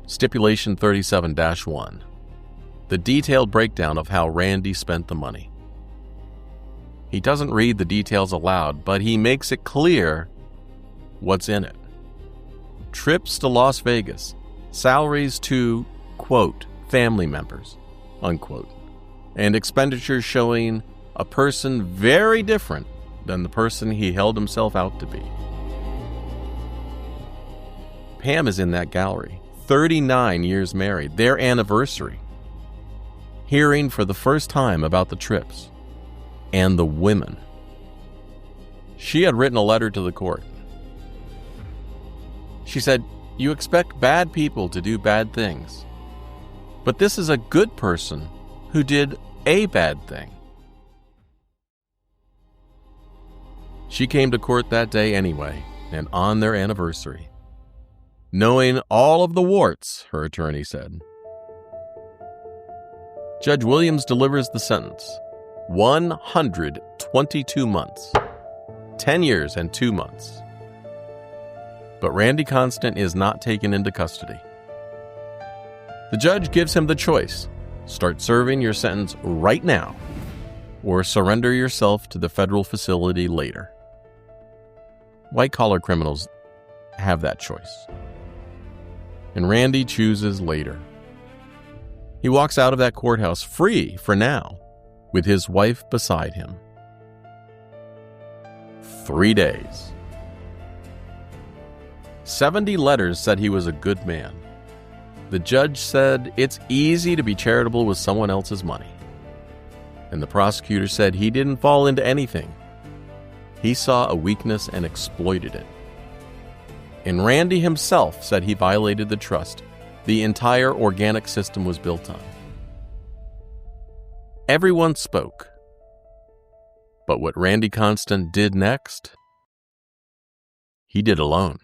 S1: Stipulation 37-1, the detailed breakdown of how Randy spent the money. He doesn't read the details aloud, but he makes it clear what's in it. Trips to Las Vegas, salaries to, quote, family members, unquote, and expenditures showing a person very different than the person he held himself out to be. Pam is in that gallery, 39 years married, their anniversary. hearing for the first time about the trips and the women. She had written a letter to the court. She said, "You expect bad people to do bad things, but this is a good person who did a bad thing." She came to court that day anyway, and on their anniversary, knowing all of the warts, her attorney said. Judge Williams delivers the sentence: 122 months, 10 years and 2 months. But Randy Constant is not taken into custody. The judge gives him the choice: start serving your sentence right now, or surrender yourself to the federal facility later. White-collar criminals have that choice. And Randy chooses later. He walks out of that courthouse free for now, with his wife beside him. 3 days. 70 letters said he was a good man. The judge said it's easy to be charitable with someone else's money. And the prosecutor said he didn't fall into anything. He saw a weakness and exploited it. And Randy himself said he violated the trust the entire organic system was built on. Everyone spoke. But what Randy Constant did next, he did alone.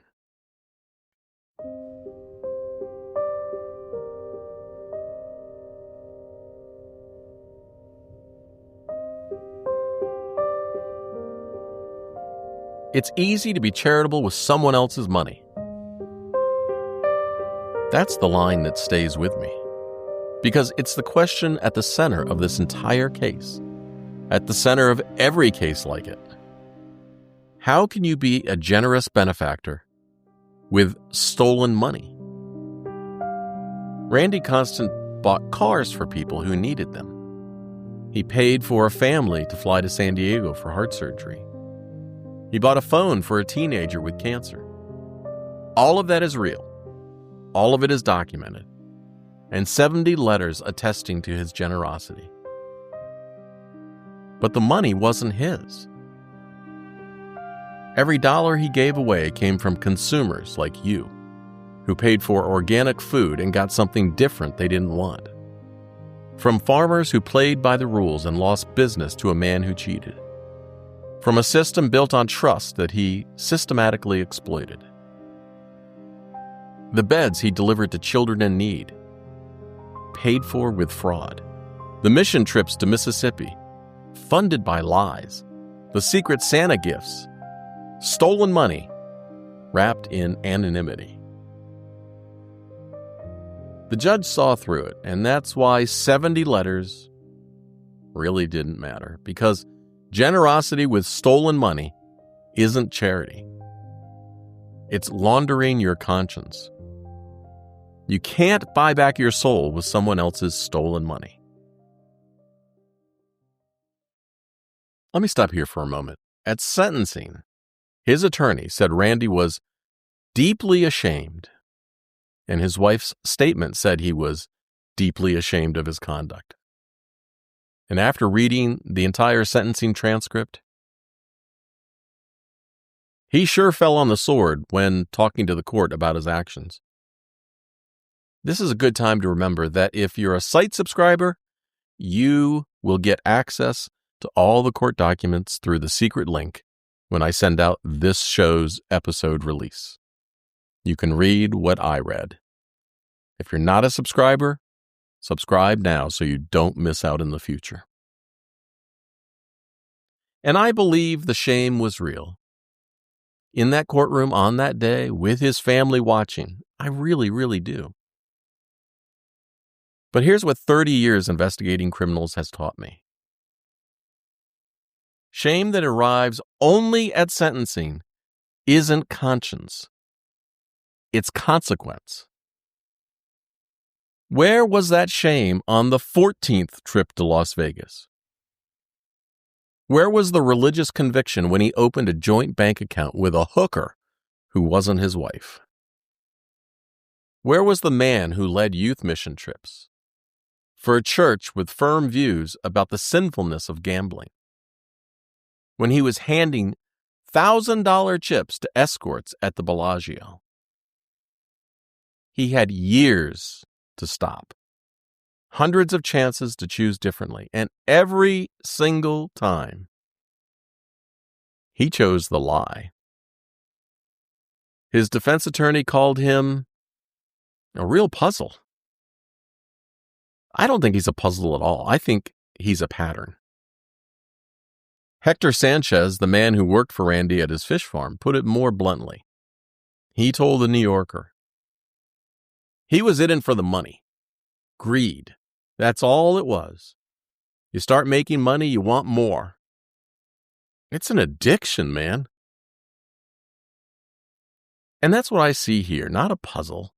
S1: It's easy to be charitable with someone else's money. That's the line that stays with me, because it's the question at the center of this entire case, at the center of every case like it. How can you be a generous benefactor with stolen money? Randy Constant bought cars for people who needed them. He paid for a family to fly to San Diego for heart surgery. He bought a phone for a teenager with cancer. All of that is real. All of it is documented. And 70 letters attesting to his generosity. But the money wasn't his. Every dollar he gave away came from consumers like you, who paid for organic food and got something different they didn't want. From farmers who played by the rules and lost business to a man who cheated. From a system built on trust that he systematically exploited. The beds he delivered to children in need, paid for with fraud. The mission trips to Mississippi, funded by lies. The Secret Santa gifts, stolen money, wrapped in anonymity. The judge saw through it, and that's why 70 letters really didn't matter, because generosity with stolen money isn't charity. It's laundering your conscience. You can't buy back your soul with someone else's stolen money. Let me stop here for a moment. At sentencing, his attorney said Randy was deeply ashamed, and his wife's statement said he was deeply ashamed of his conduct. And after reading the entire sentencing transcript, he sure fell on the sword when talking to the court about his actions. This is a good time to remember that if you're a site subscriber, you will get access to all the court documents through the secret link when I send out this show's episode release. You can read what I read. If you're not a subscriber, subscribe now so you don't miss out in the future. And I believe the shame was real. In that courtroom on that day, with his family watching, I really, really do. But here's what 30 years investigating criminals has taught me. Shame that arrives only at sentencing isn't conscience. It's consequence. Where was that shame on the 14th trip to Las Vegas? Where was the religious conviction when he opened a joint bank account with a hooker who wasn't his wife? Where was the man who led youth mission trips, for a church with firm views about the sinfulness of gambling. When he was handing $1,000 chips to escorts at the Bellagio. He had years to stop, hundreds of chances to choose differently, and every single time, he chose the lie. His defense attorney called him a real puzzle. I don't think he's a puzzle at all. I think he's a pattern. Hector Sanchez, the man who worked for Randy at his fish farm, put it more bluntly. He told the New Yorker, he was in it for the money. Greed. That's all it was. You start making money, you want more. It's an addiction, man. And that's what I see here, not a puzzle,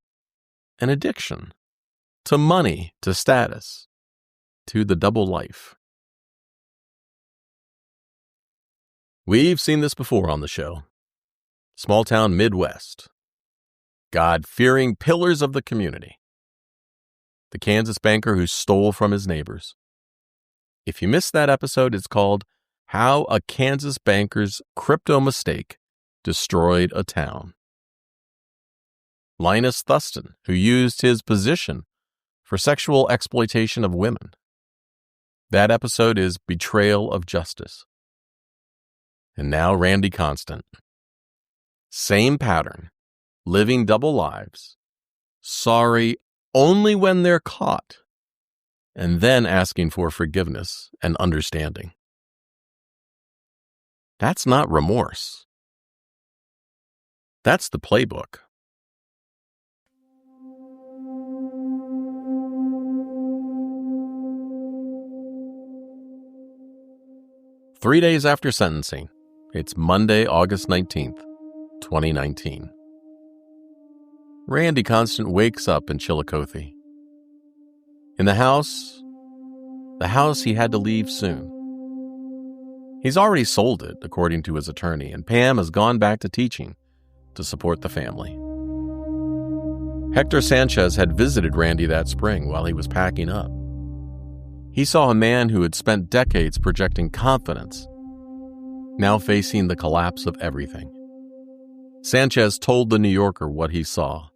S1: an addiction. To money, to status, to the double life. We've seen this before on the show. Small town Midwest. God-fearing pillars of the community. The Kansas banker who stole from his neighbors. If you missed that episode, it's called How a Kansas Banker's Crypto Mistake Destroyed a Town. Linus Thuston, who used his position for sexual exploitation of women. That episode is Betrayal of Justice. And now Randy Constant. Same pattern, living double lives, sorry only when they're caught, and then asking for forgiveness and understanding. That's not remorse. That's the playbook. Three days after sentencing, it's Monday, August 19th, 2019. Randy Constant wakes up in Chillicothe. In the house he had to leave soon. He's already sold it, according to his attorney, and Pam has gone back to teaching to support the family. Hector Sanchez had visited Randy that spring while he was packing up. He saw a man who had spent decades projecting confidence, now facing the collapse of everything. Sanchez told the New Yorker what he saw.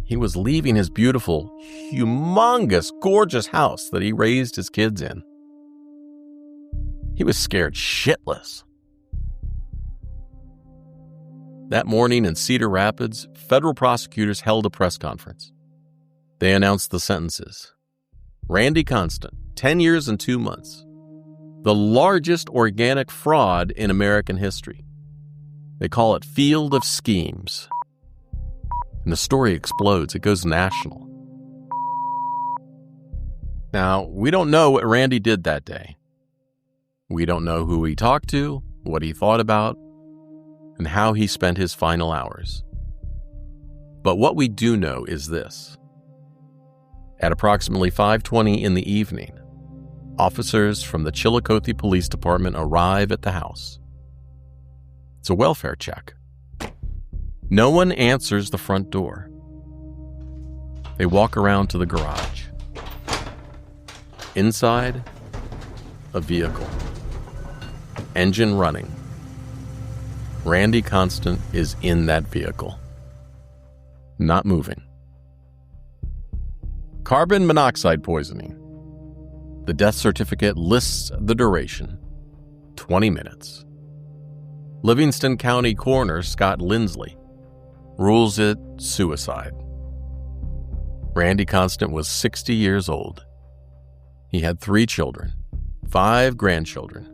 S1: He was leaving his beautiful, humongous, gorgeous house that he raised his kids in. He was scared shitless. That morning in Cedar Rapids, federal prosecutors held a press conference. They announced the sentences. Randy Constant, 10 years and 2 months. The largest organic fraud in American history. They call it Field of Schemes. And the story explodes. It goes national. Now, we don't know what Randy did that day. We don't know who he talked to, what he thought about, and how he spent his final hours. But what we do know is this. At approximately 5:20 in the evening, officers from the Chillicothe Police Department arrive at the house. It's a welfare check. No one answers the front door. They walk around to the garage. Inside, a vehicle. Engine running. Randy Constant is in that vehicle. Not moving. Carbon monoxide poisoning. The death certificate lists the duration, 20 minutes. Livingston County Coroner Scott Lindsley rules it suicide. Randy Constant was 60 years old. He had 3 children, 5 grandchildren,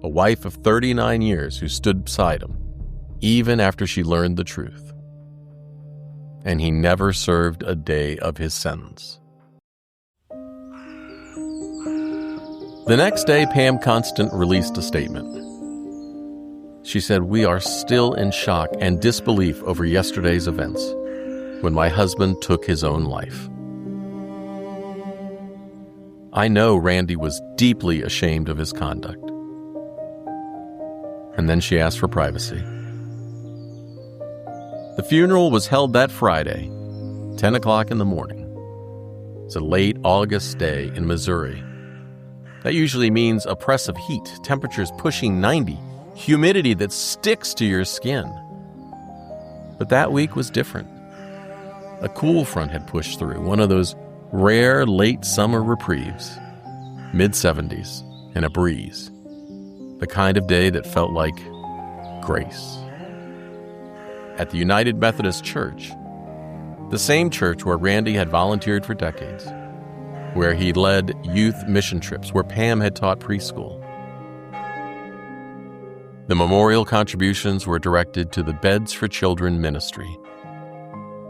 S1: a wife of 39 years who stood beside him, even after she learned the truth. And he never served a day of his sentence. The next day, Pam Constant released a statement. She said, "We are still in shock and disbelief over yesterday's events, when my husband took his own life. I know Randy was deeply ashamed of his conduct." And then she asked for privacy. The funeral was held that Friday, 10 o'clock in the morning. It's a late August day in Missouri. That usually means oppressive heat, temperatures pushing 90, humidity that sticks to your skin. But that week was different. A cool front had pushed through, one of those rare late summer reprieves, mid-70s, and a breeze. The kind of day that felt like grace. At the United Methodist Church, the same church where Randy had volunteered for decades, where he led youth mission trips, where Pam had taught preschool. The memorial contributions were directed to the Beds for Children ministry,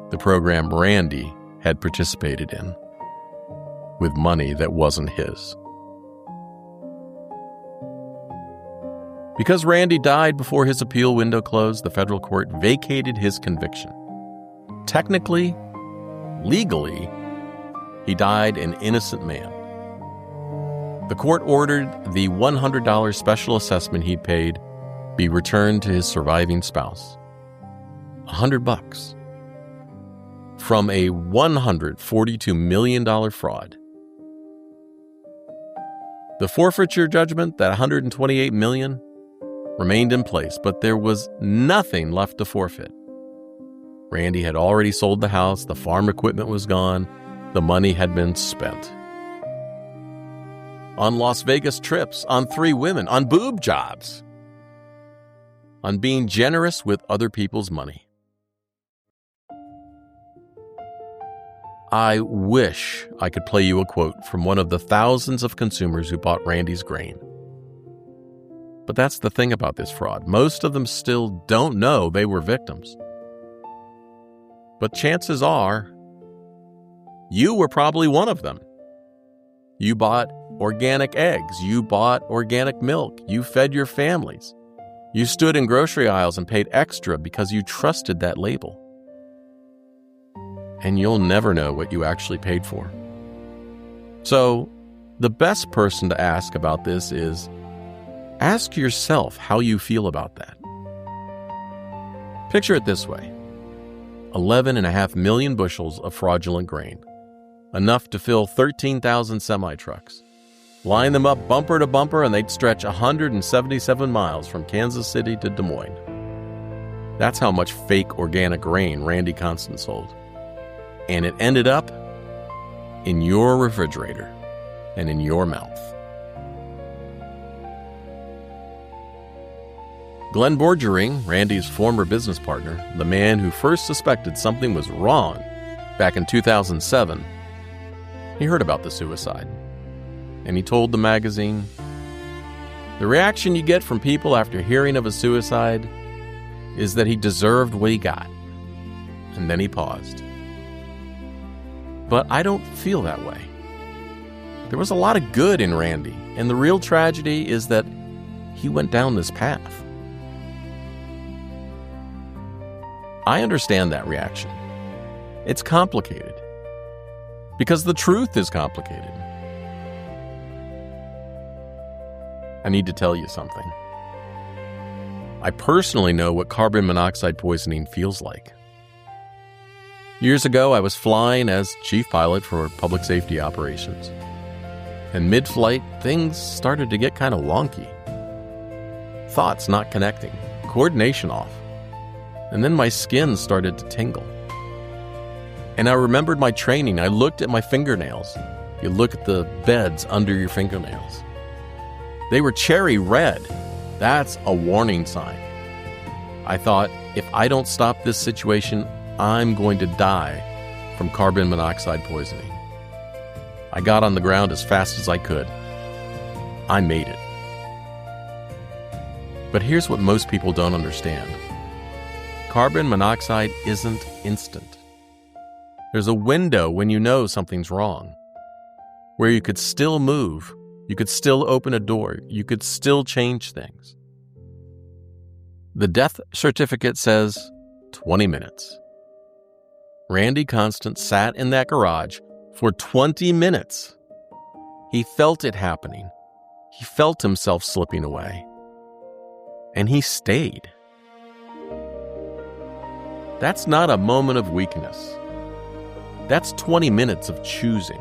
S1: the program Randy had participated in, with money that wasn't his. Because Randy died before his appeal window closed, the federal court vacated his conviction. Technically, legally, he died an innocent man. The court ordered the $100 special assessment he'd paid be returned to his surviving spouse. $100 from a $142 million fraud. The forfeiture judgment, that $128 million, remained in place, but there was nothing left to forfeit. Randy had already sold the house, the farm equipment was gone, the money had been spent. On Las Vegas trips, on 3 women, on boob jobs, on being generous with other people's money. I wish I could play you a quote from one of the thousands of consumers who bought Randy's grain. But that's the thing about this fraud. Most of them still don't know they were victims. But chances are, you were probably one of them. You bought organic eggs. You bought organic milk. You fed your families. You stood in grocery aisles and paid extra because you trusted that label. And you'll never know what you actually paid for. So, the best person to ask about this is, ask yourself how you feel about that. Picture it this way. 11.5 million bushels of fraudulent grain, enough to fill 13,000 semi-trucks. Line them up bumper to bumper and they'd stretch 177 miles from Kansas City to Des Moines. That's how much fake organic grain Randy Constant sold. And it ended up in your refrigerator and in your mouth. Glenn Borgering, Randy's former business partner, the man who first suspected something was wrong back in 2007, he heard about the suicide. And he told the magazine, "The reaction you get from people after hearing of a suicide is that he deserved what he got." And then he paused. But I don't feel that way. There was a lot of good in Randy, and the real tragedy is that he went down this path. I understand that reaction. It's complicated. Because the truth is complicated. I need to tell you something. I personally know what carbon monoxide poisoning feels like. Years ago, I was flying as chief pilot for public safety operations. And mid-flight, things started to get kind of wonky. Thoughts not connecting, coordination off. And then my skin started to tingle. And I remembered my training. I looked at my fingernails. You look at the beds under your fingernails. They were cherry red. That's a warning sign. I thought, if I don't stop this situation, I'm going to die from carbon monoxide poisoning. I got on the ground as fast as I could. I made it. But here's what most people don't understand. Carbon monoxide isn't instant. There's a window when you know something's wrong, where you could still move, you could still open a door, you could still change things. The death certificate says 20 minutes. Randy Constant sat in that garage for 20 minutes. He felt it happening. He felt himself slipping away. And he stayed. That's not a moment of weakness. That's 20 minutes of choosing.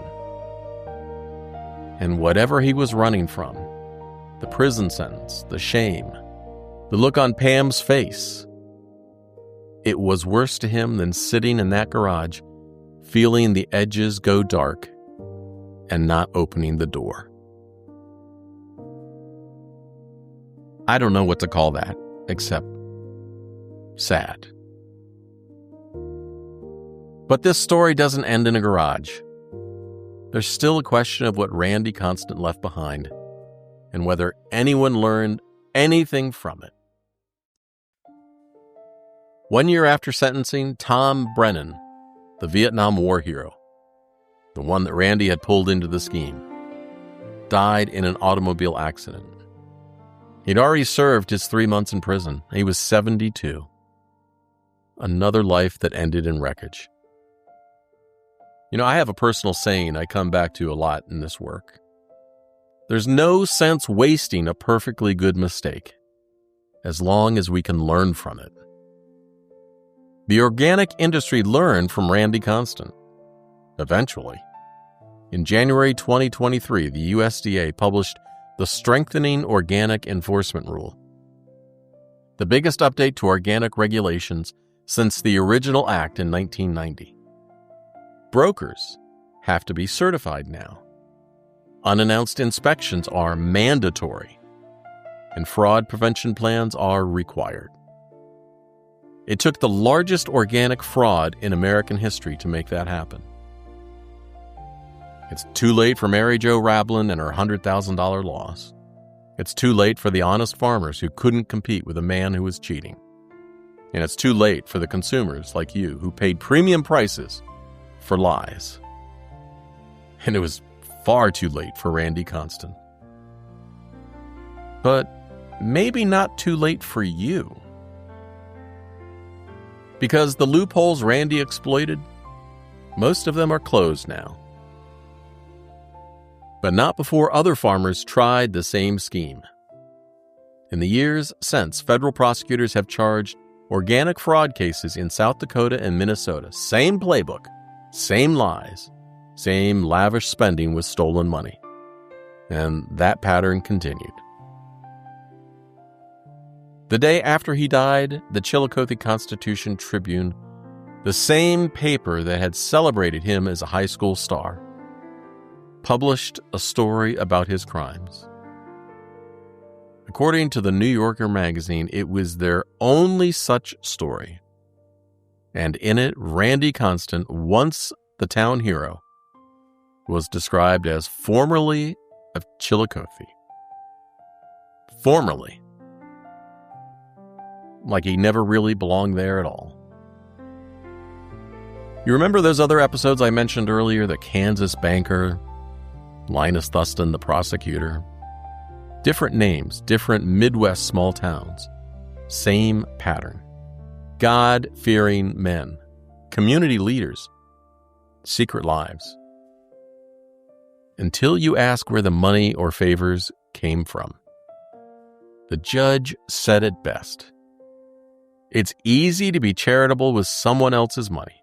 S1: And whatever he was running from, the prison sentence, the shame, the look on Pam's face, it was worse to him than sitting in that garage, feeling the edges go dark and not opening the door. I don't know what to call that, except sad. But this story doesn't end in a garage. There's still a question of what Randy Constant left behind and whether anyone learned anything from it. 1 year after sentencing, Tom Brennan, the Vietnam War hero, the one that Randy had pulled into the scheme, died in an automobile accident. He'd already served his 3 months in prison. He was 72. Another life that ended in wreckage. I have a personal saying I come back to a lot in this work. There's no sense wasting a perfectly good mistake, as long as we can learn from it. The organic industry learned from Randy Constant. Eventually. In January 2023, the USDA published the Strengthening Organic Enforcement Rule, the biggest update to organic regulations since the original act in 1990. Brokers have to be certified now. Unannounced inspections are mandatory, and fraud prevention plans are required. It took the largest organic fraud in American history to make that happen. It's too late for Mary Jo Rablin and her $100,000 loss. It's too late for the honest farmers who couldn't compete with a man who was cheating. And it's too late for the consumers like you who paid premium prices for lies. And it was far too late for Randy Constant. But maybe not too late for you. Because the loopholes Randy exploited, most of them are closed now. But not before other farmers tried the same scheme. In the years since, federal prosecutors have charged organic fraud cases in South Dakota and Minnesota. Same playbook, same lies, same lavish spending with stolen money. And that pattern continued. The day after he died, the Chillicothe Constitution Tribune, the same paper that had celebrated him as a high school star, published a story about his crimes. According to the New Yorker magazine, it was their only such story. And in it, Randy Constant, once the town hero, was described as formerly of Chillicothe. Formerly. Like he never really belonged there at all. You remember those other episodes I mentioned earlier, the Kansas banker, Linus Thuston, the prosecutor? Different names, different Midwest small towns. Same pattern. God-fearing men, community leaders, secret lives. Until you ask where the money or favors came from. The judge said it best. It's easy to be charitable with someone else's money.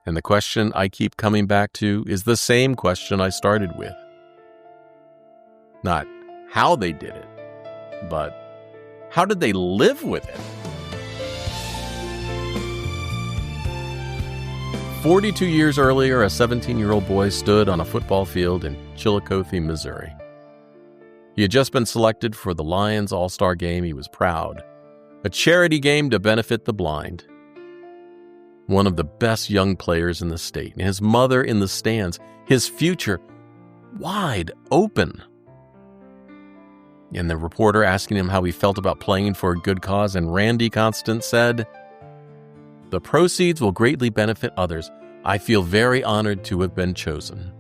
S1: And the question I keep coming back to is the same question I started with. Not how they did it, but how did they live with it? 42 years earlier, a 17-year-old boy stood on a football field in Chillicothe, Missouri. He had just been selected for the Lions All-Star Game. He was proud. A charity game to benefit the blind. One of the best young players in the state, and his mother in the stands, his future wide open. And the reporter asking him how he felt about playing for a good cause, and Randy Constant said, "The proceeds will greatly benefit others. I feel very honored to have been chosen."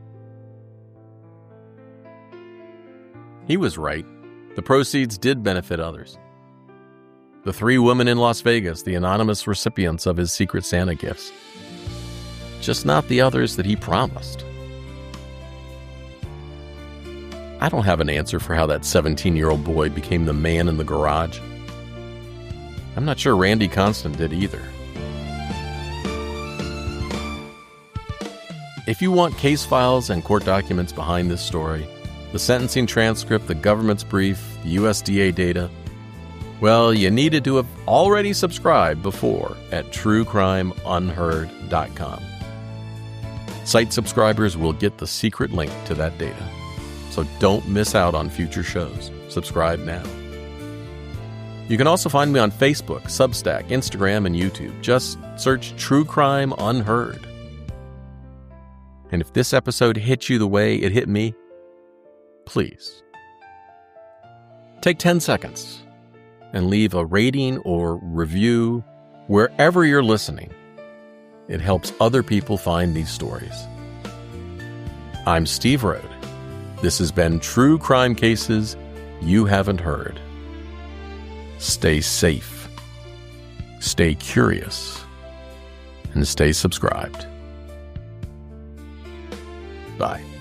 S1: He was right. The proceeds did benefit others. The 3 women in Las Vegas, the anonymous recipients of his Secret Santa gifts. Just not the others that he promised. I don't have an answer for how that 17-year-old boy became the man in the garage. I'm not sure Randy Constant did either. If you want case files and court documents behind this story, the sentencing transcript, the government's brief, the USDA data, well, you needed to have already subscribed before at truecrimeunheard.com. Site subscribers will get the secret link to that data. So don't miss out on future shows. Subscribe now. You can also find me on Facebook, Substack, Instagram, and YouTube. Just search True Crime Unheard. And if this episode hit you the way it hit me, please take 10 seconds and leave a rating or review wherever you're listening. It helps other people find these stories. I'm Steve Rode. This has been True Crime Cases You Haven't Heard. Stay safe, stay curious, and stay subscribed. Bye.